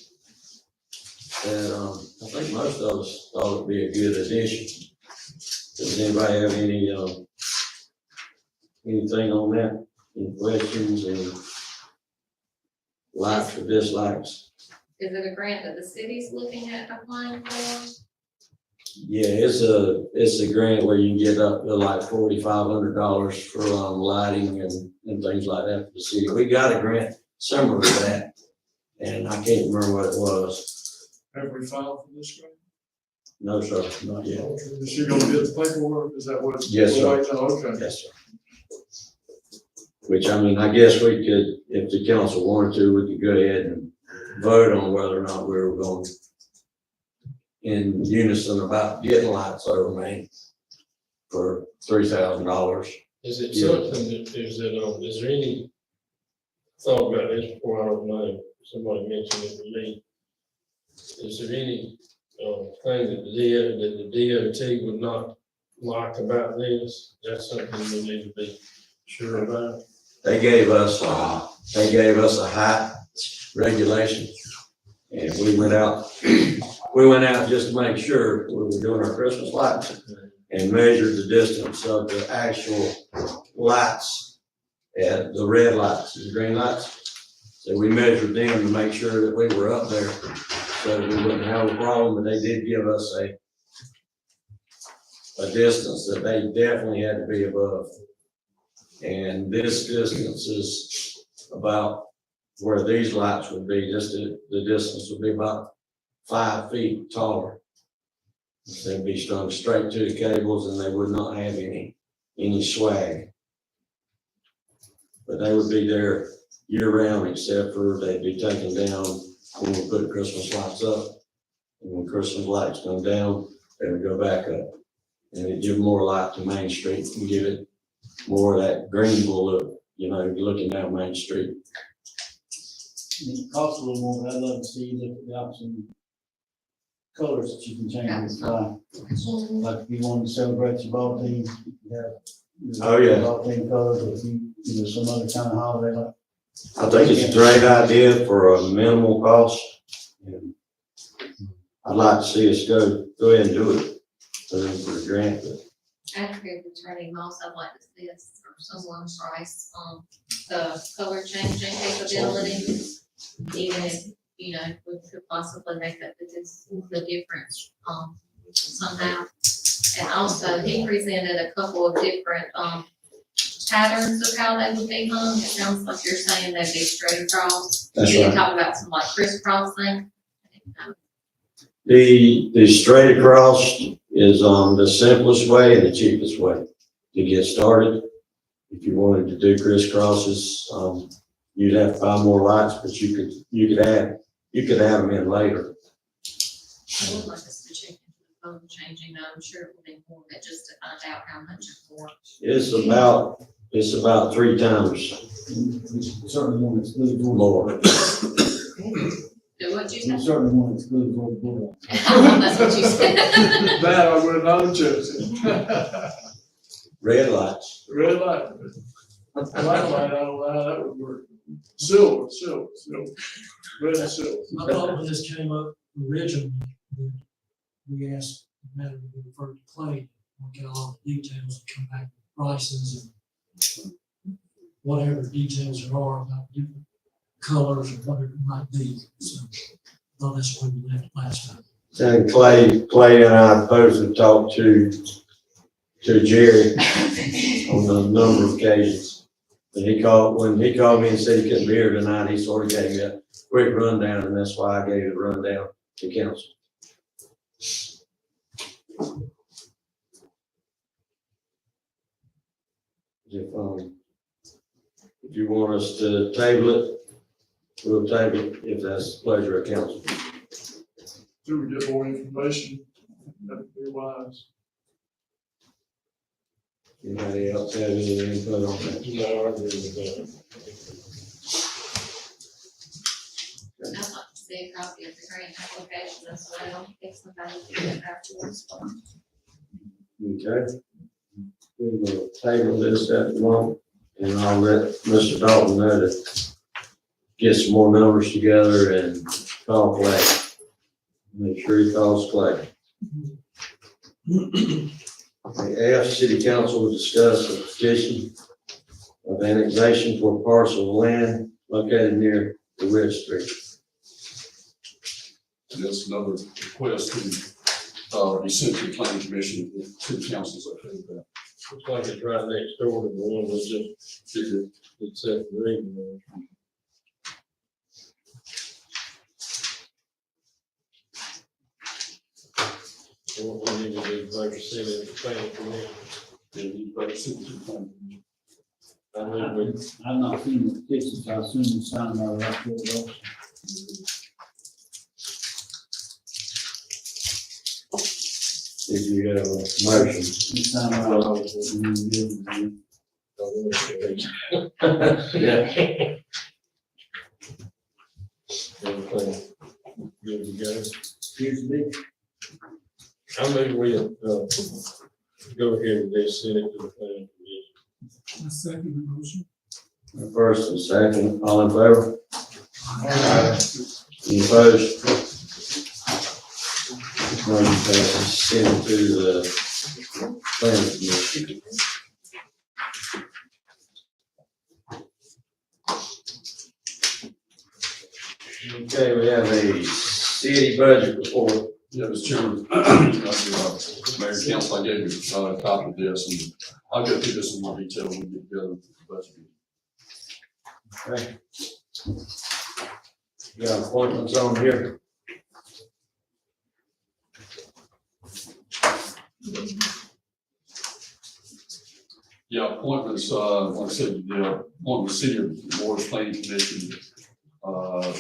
that, I think most of us thought it'd be a good addition. Does anybody have anything on that? Any questions and likes or dislikes? Is it a grant that the city's looking at applying for? Yeah, it's a grant where you can get up to like $4,500 for lighting and things like that for the city. We got a grant similar to that, and I can't remember what it was. Have we filed for this grant? No, sir, not yet. Is she gonna get the paperwork? Is that what? Yes, sir. Okay. Yes, sir. Which, I mean, I guess we could, if the council wanted to, we could go ahead and vote on whether or not we were going in unison about getting lights over Main for $3,000. Is it something that, is there any thought about this before, I don't know, somebody mentioned it to me. Is there any, thing that the DOT would not like about this? That's something we need to be sure about. They gave us a height regulation. And we went out just to make sure we were doing our Christmas lights and measured the distance of the actual lights, and the red lights, the green lights. So we measured them to make sure that we were up there, so that we wouldn't have a problem, but they did give us a distance that they definitely had to be above. And this distance is about where these lights would be, just the distance would be about 5 feet taller. They'd be strung straight to the cables and they would not have any swag. But they would be there year round, except for they'd be taken down when we put Christmas lights up. And when Christmas lights come down, they would go back up. And it'd give more light to Main Street and give it more of that Greenville look, you know, looking down Main Street. It costs a little more, but I'd love to see you look at the option colors that you can change in the sky. Like if you want to celebrate your ball team, you have. Oh, yeah. Ball team colors, or if you know, some other kind of holiday like. I think it's a great idea for a minimal cost. And I'd like to see us go ahead and do it, for the grant, but I agree with Attorney Moss. I'd like to see us, or someone price, the color changing capability. Even if, you know, we could possibly make up the difference, somehow. And also, he presented a couple of different, patterns of how they would be hung. It sounds like you're saying they'd be straight across. That's You right. can talk about some like crisscrossing. the straight across is the simplest way and the cheapest way to get started. If you wanted to do crisscrosses, you'd have to buy more lights, but you could add them in later. I would like us to check into the phone changing. I'm sure it will be more than just to find out how much it's for. It's about 3 times Certainly want to exclude Georgia. more. Do what you You say. certainly want to exclude Georgia Bulldog. That's what you said. That I would not have chosen. Red lights. Red light. Black light, I don't know how that would work. Silver. Red and silver. I thought when this came up originally, that we asked the matter to be referred to Clay, work out all the details and come back with prices and whatever details there are about different colors or whatever it might be. So I thought that's why we left it last time. And Clay and I both have talked to Jerry on a number of occasions. And when he called me and said he couldn't be here tonight, he sort of gave me a quick rundown, and that's why I gave the rundown to council. If you want us to table it, we'll table it if that's the pleasure of council. Do we get more information? That'd be wise. Anybody else have any input on that? No, I agree with that. I'd like to see a copy of the grant application as well, if somebody could get back to us. Okay. We will table this at the moment, and I'll let Mr. Dalton know to get some more numbers together and call Clay. Make sure he calls Clay. F, City Council will discuss a petition of annexation for a parcel of land located near the Ridge Street. And that's another request to, be sent to the planning commission, to the council's okay with that. Looks like it's right next door to the one we just figured it's at the reading. What we need to do is vote to send it to the planning commission. And you better send it to the planning commission. I move we I've not seen the petition, so I assume it's signed by the right people. If you have a motion. It's signed by the right people. Yeah. Everything good to go. Here's the big. I move we, go ahead and just send it to the planning commission. I second the motion. First and second, all in favor? Any opposed? Motion passes. Send it to the planning commission. Okay, we have a city budget report. Yeah, Mr. Chairman, Mayor and Council, I gave you a copy of this, and I'll go through this in more detail when we get together with the budget. Okay. You got appointments on here? Yeah, appointments, like I said, the appointment City of Morris Planning Commission,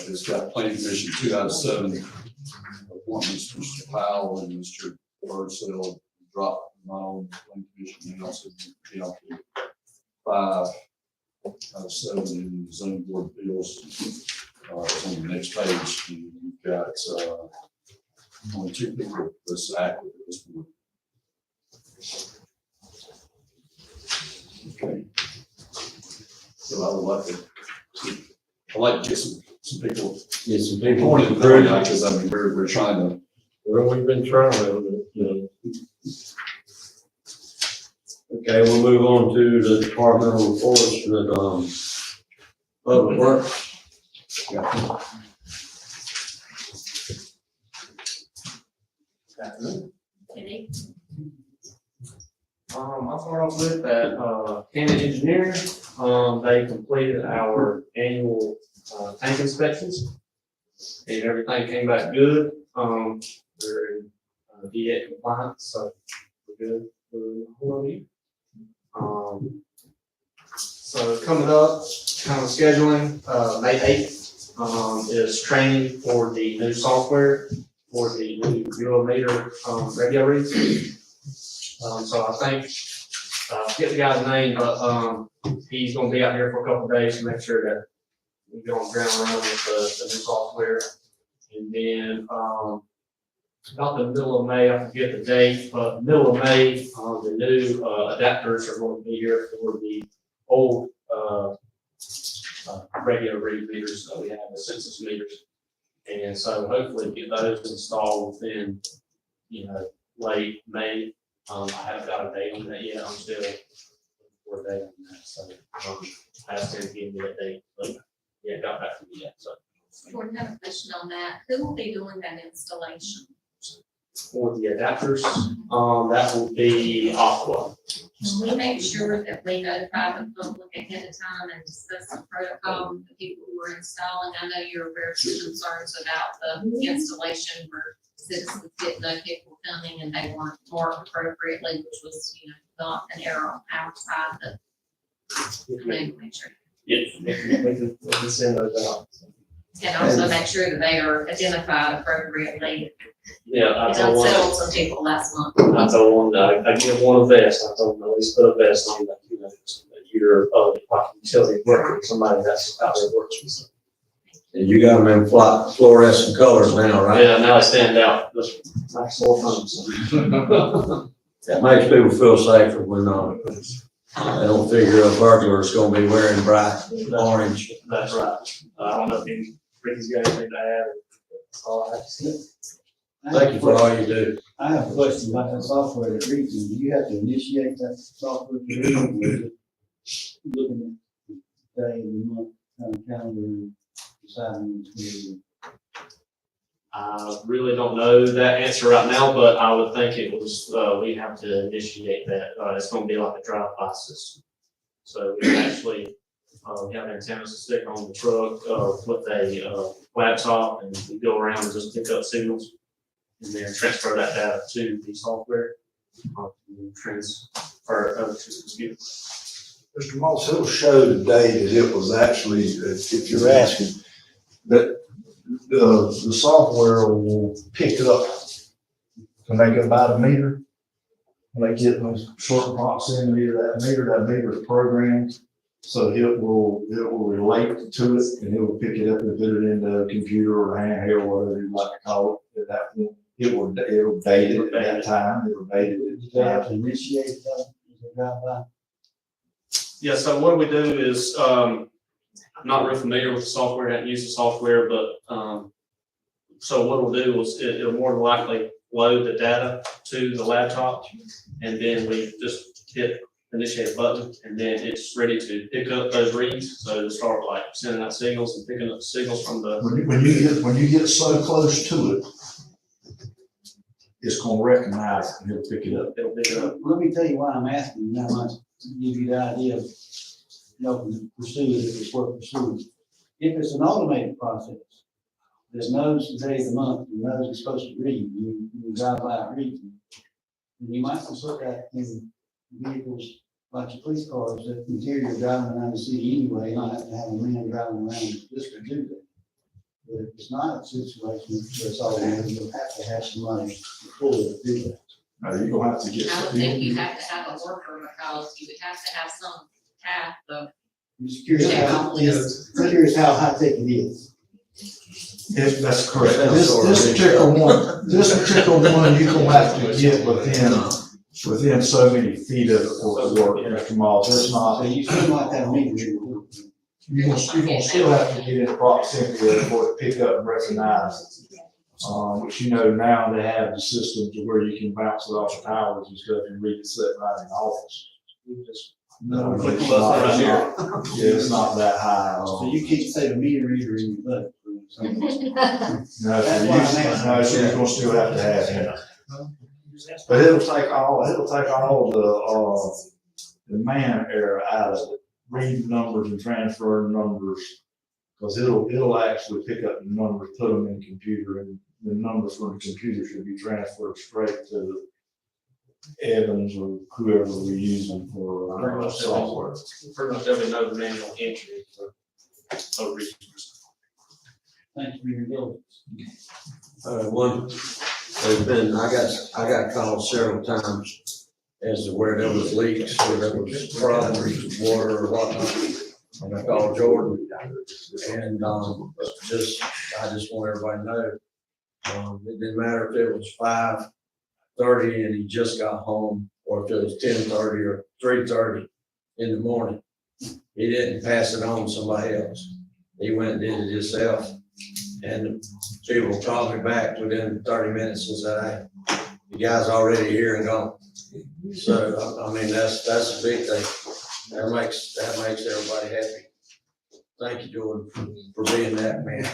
it's got Planning Commission 2007 appointments, Mr. Powell and Mr. Birdsell dropped my own Planning Commission now, so down to 5 out of 7 in the zoning board bills. It's on the next page, and we've got, only 2 people that's active at this point. Okay. So I would like to get some people. Get some people. Important to the now, because I mean, we're trying to. Well, we've been trying, Okay, we'll move on to the departmental reports with, Public Works. I'll start off with that, Cannon Engineering, they completed our annual, tank inspections. And everything came back good, they're in, DA compliance, so we're good for the whole year. So coming up, kind of scheduling, May 8th, is training for the new software for the new Eurometer, radio reads. So I think, forget the guy's name, but, he's gonna be out here for a couple of days to make sure that we get on the ground running with the new software. And then, about the middle of May, I forget the date, but middle of May, the new, adapters are going to be here for the old, radio read meters that we have, the census meters. And so hopefully get those installed within, late May. I haven't got a date on that yet, I'm still for a date on that, so, I asked him to give me a date, but, yeah, got back to me yet, so. Gordon, I have a question on that. Who will be doing that installation? For the adapters, that will be Aqua. Can we make sure that we notify the public ahead of time and discuss the protocol with the people who are installing? I know you're very concerns about the installation where citizens didn't know people coming and they weren't marked appropriately, which was, not an error on our side, but make sure. Yes, we can send those out. And also make sure that they are identified appropriately. Yeah, I I told one, settled some people last month. I told one, I give one a vest, I told them at least put a vest on that, that you're, like utility worker, somebody that's out there works with them. And you got them in fluorescent colors now, right? Yeah, now they stand out, just like sore thumbs. That makes people feel safer when, they don't figure a burglar is gonna be wearing bright orange. That's right. I don't know if Ricky's got anything to add. That's all I have to say. Thank you for all you do. I have a question about that software that reads, do you have to initiate that software to read, or is it looking at the day and the month, kind of calendar, and deciding what's going to do? I really don't know that answer right now, but I would think it was, we have to initiate that. It's gonna be like a drive-by system. So we actually, have antennas to stick on the truck, with a, laptop, and we go around and just pick up signals and then transfer that data to the software, and transfer over to the computer. Mr. Moss, it'll show today that it was actually, if you're asking, that the software will pick up when they go by the meter. When they get in a short proximity to that meter is programmed, so it will relate to it, and it will pick it up and put it in the computer or handheld, whatever you like to call it. At that point, it'll date it at that time, it'll date it at Do the they have time. to initiate that, is it drive by? Yeah, so what we do is, I'm not real familiar with the software, haven't used the software, but, so what it'll do is it'll more than likely load the data to the laptop. And then we just hit initiate button and then it's ready to pick up those reads. So it'll start like sending out signals and picking up signals from the. When you get so close to it, it's gonna recognize it and it'll pick it up. It'll pick it up. Let me tell you why I'm asking you that much, to give you the idea of, pursue it if it's worth pursuing. If it's an automated process, this knows the day of the month, and knows it's supposed to read, you drive by it reading. And you might just look at in vehicles like your police cars, that interior driving around the city anyway, not have to have a man driving around just to do that. But if it's not a situation where it's automated, you'll have to have somebody fully to do that. Now, you're gonna have to get. I would think you have to have a worker because you would have to have some path of. I'm just curious Check how, off list. I'm curious how high tech it is. If that's correct. This particular one, you're gonna have to get within so many feet of it for it to work, Mr. Moss. It's So not, you still might have a meter. you're gonna still have to get in proximity for it to pick up and recognize. But now they have the system to where you can bounce it off the towers and stuff and read it sitting right in the office. No, Click the it's button not- right here. Yeah, it's not that high. So you can't say a meter reader in your butt. No, so you're gonna still have to have him. But it'll take all the man error out of it, reading numbers and transferring numbers. Cause it'll actually pick up the numbers, put them in the computer, and the numbers from the computer should be transferred straight to Evans or whoever we're using for software. Pretty much every know the manual entry for no reason. Thank you for your diligence. I got called several times as to where there was leaks, where there was problems with water or whatnot. And I called Jordan and, I just want everybody to know, it didn't matter if it was 5:30 and he just got home, or if it was 10:30 or 3:30 in the morning. He didn't pass it on to somebody else. He went and did it himself. And people called me back within 30 minutes and said, hey, the guy's already here and gone. So, I mean, that's a big thing. That makes everybody happy. Thank you, Jordan, for being that man.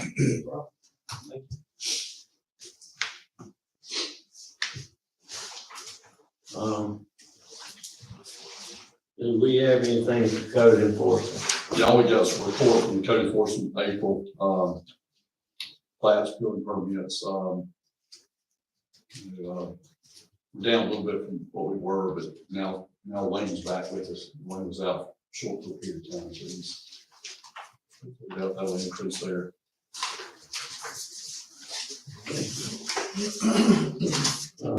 Do we have anything for code enforcement? Yeah, we got some report from code enforcement April, class building permits, down a little bit from what we were, but now Lane's back with us. Lane was out short for a period of time, so that'll increase there.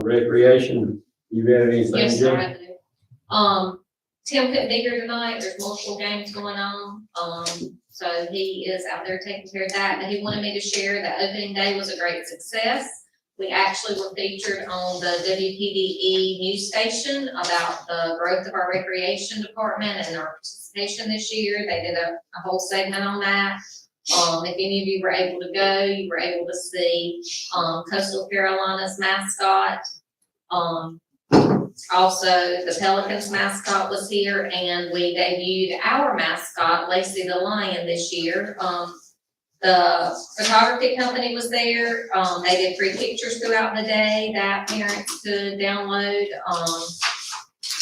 Recreation, you got anything? Yes, Jim? sir, I do. Tim couldn't be here tonight, there's multiple games going on, so he is out there taking care of that, but he wanted me to share that opening day was a great success. We actually were featured on the WPDE news station about the growth of our recreation department and our participation this year. They did a whole segment on that. If any of you were able to go, you were able to see, Coastal Carolina's mascot. Also, the Pelicans mascot was here, and we debuted our mascot, Lacey the Lion, this year. The photography company was there. They did free pictures throughout the day that parents could download.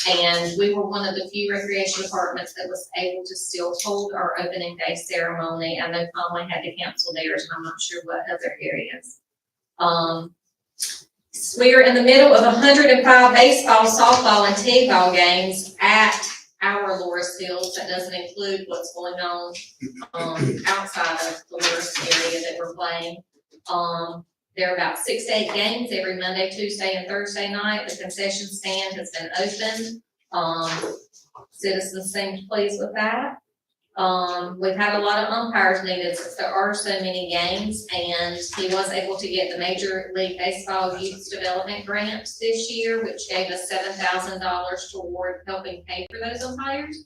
And we were one of the few recreation departments that was able to still hold our opening day ceremony. I know Conway had to cancel theirs, and I'm not sure what other areas. We are in the middle of 105 baseball, softball, and t-ball games at our Loris Fields. That doesn't include what's going on outside of the Loris area that we're playing. There are about 6 to 8 games every Monday, Tuesday, and Thursday night. The concession stand has been opened. Citizens seem pleased with that. We've had a lot of umpires needed since there are so many games, and he was able to get the Major League Baseball Youth Development Grant this year, which gave us $7,000 toward helping pay for those umpires.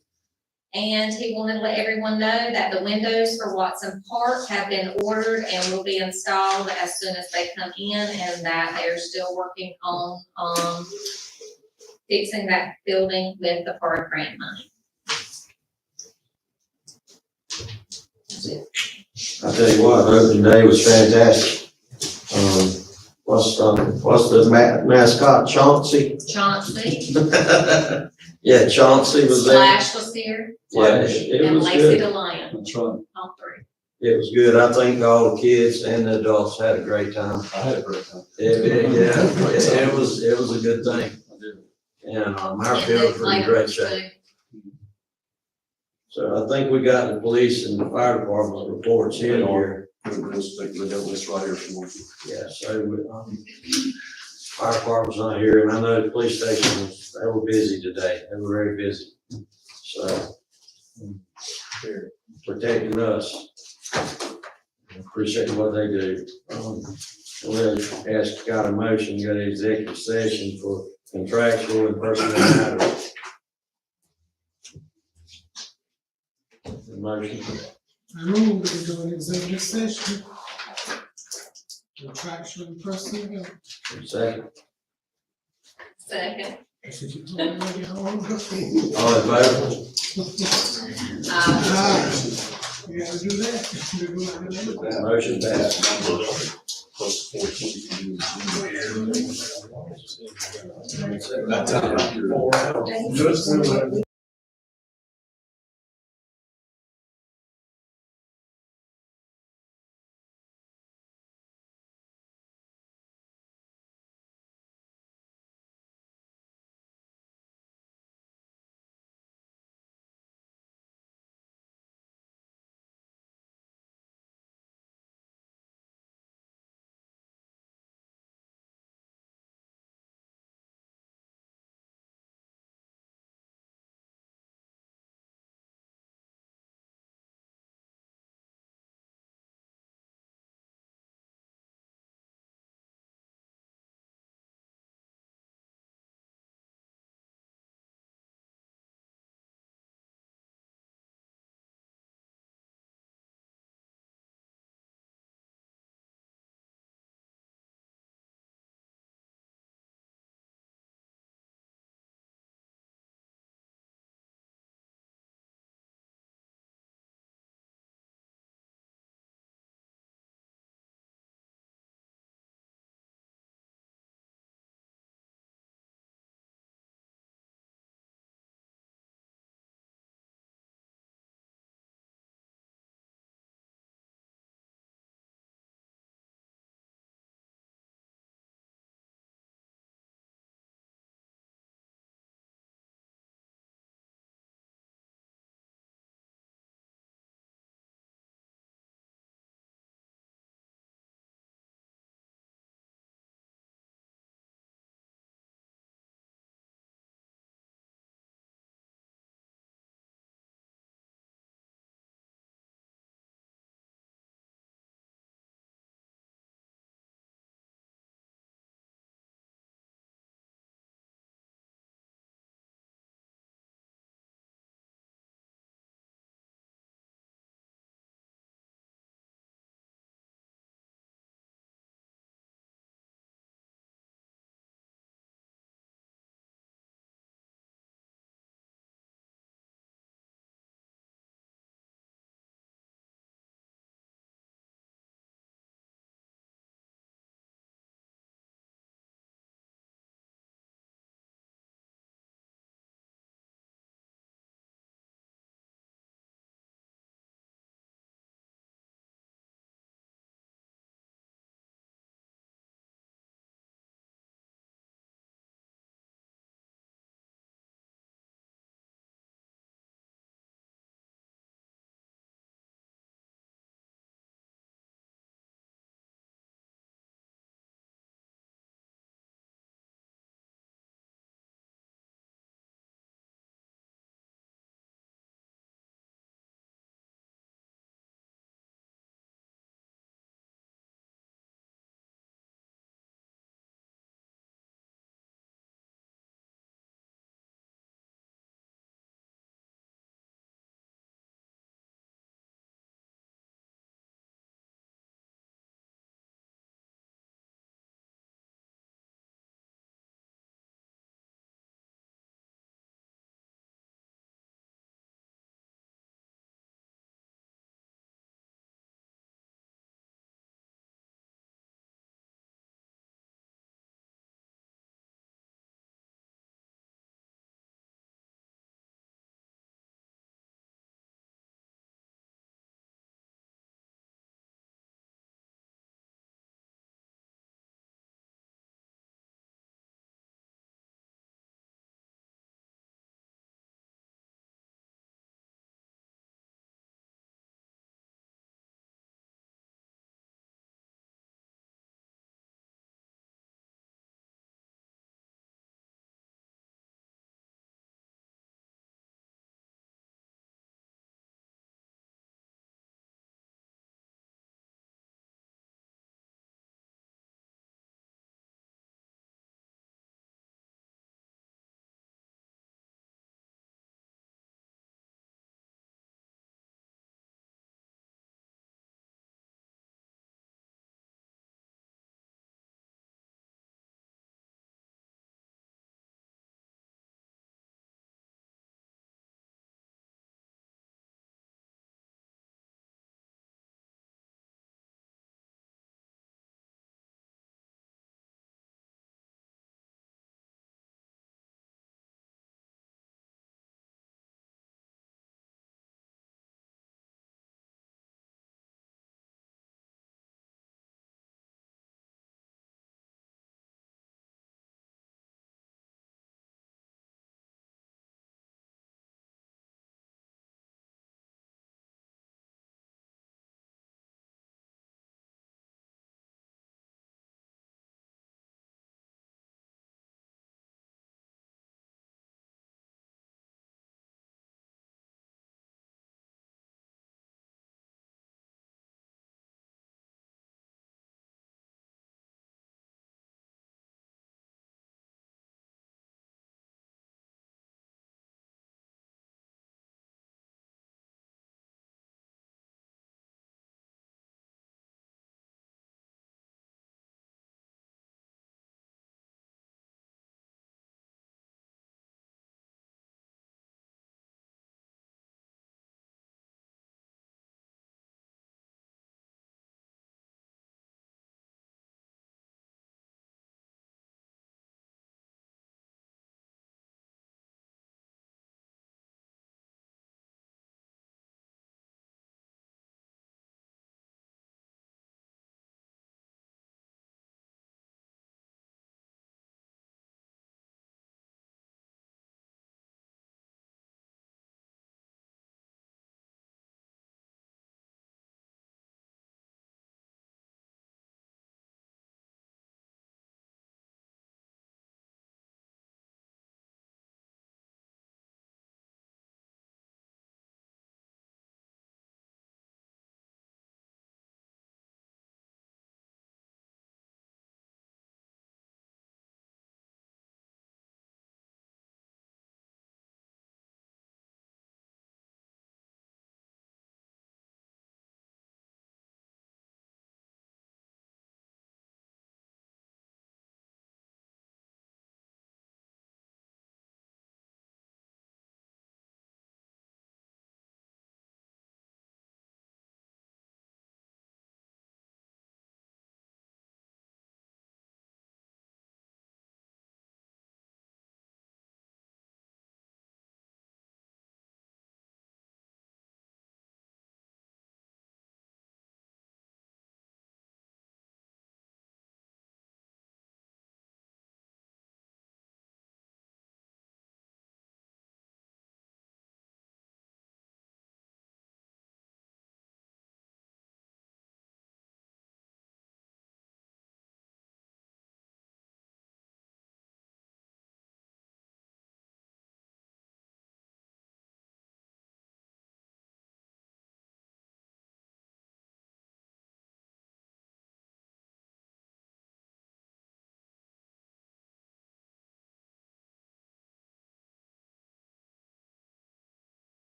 And he wanted to let everyone know that the windows for Watson Park have been ordered and will be installed as soon as they come in, and that they're still working on, fixing that building with the park grant money. I tell you what, opening day was fantastic. What's the mascot, Chauncey? Chauncey, Yeah, Chauncey was there. Flash was here, Yeah, it and was Lacey good. DeLion, That's right. all three. It was good. I think all the kids and the adults had a great time. I had a great time. It was a good thing. I did. And, our And fields the were in lighting great was shape. good. So I think we got the police and the fire department reports in here. They got this right here from. Yeah, so, fire department's not here, and I know the police station they were busy today. They were very busy. So, they're protecting us. Appreciate what they do. We'll ask, got a motion, got an executive session for contractual and personnel matters. The motion, I move we can do an executive session. Contractual and personnel. second. Second. All in favor? You gotta do that. Motion passed. Plus 14. That time.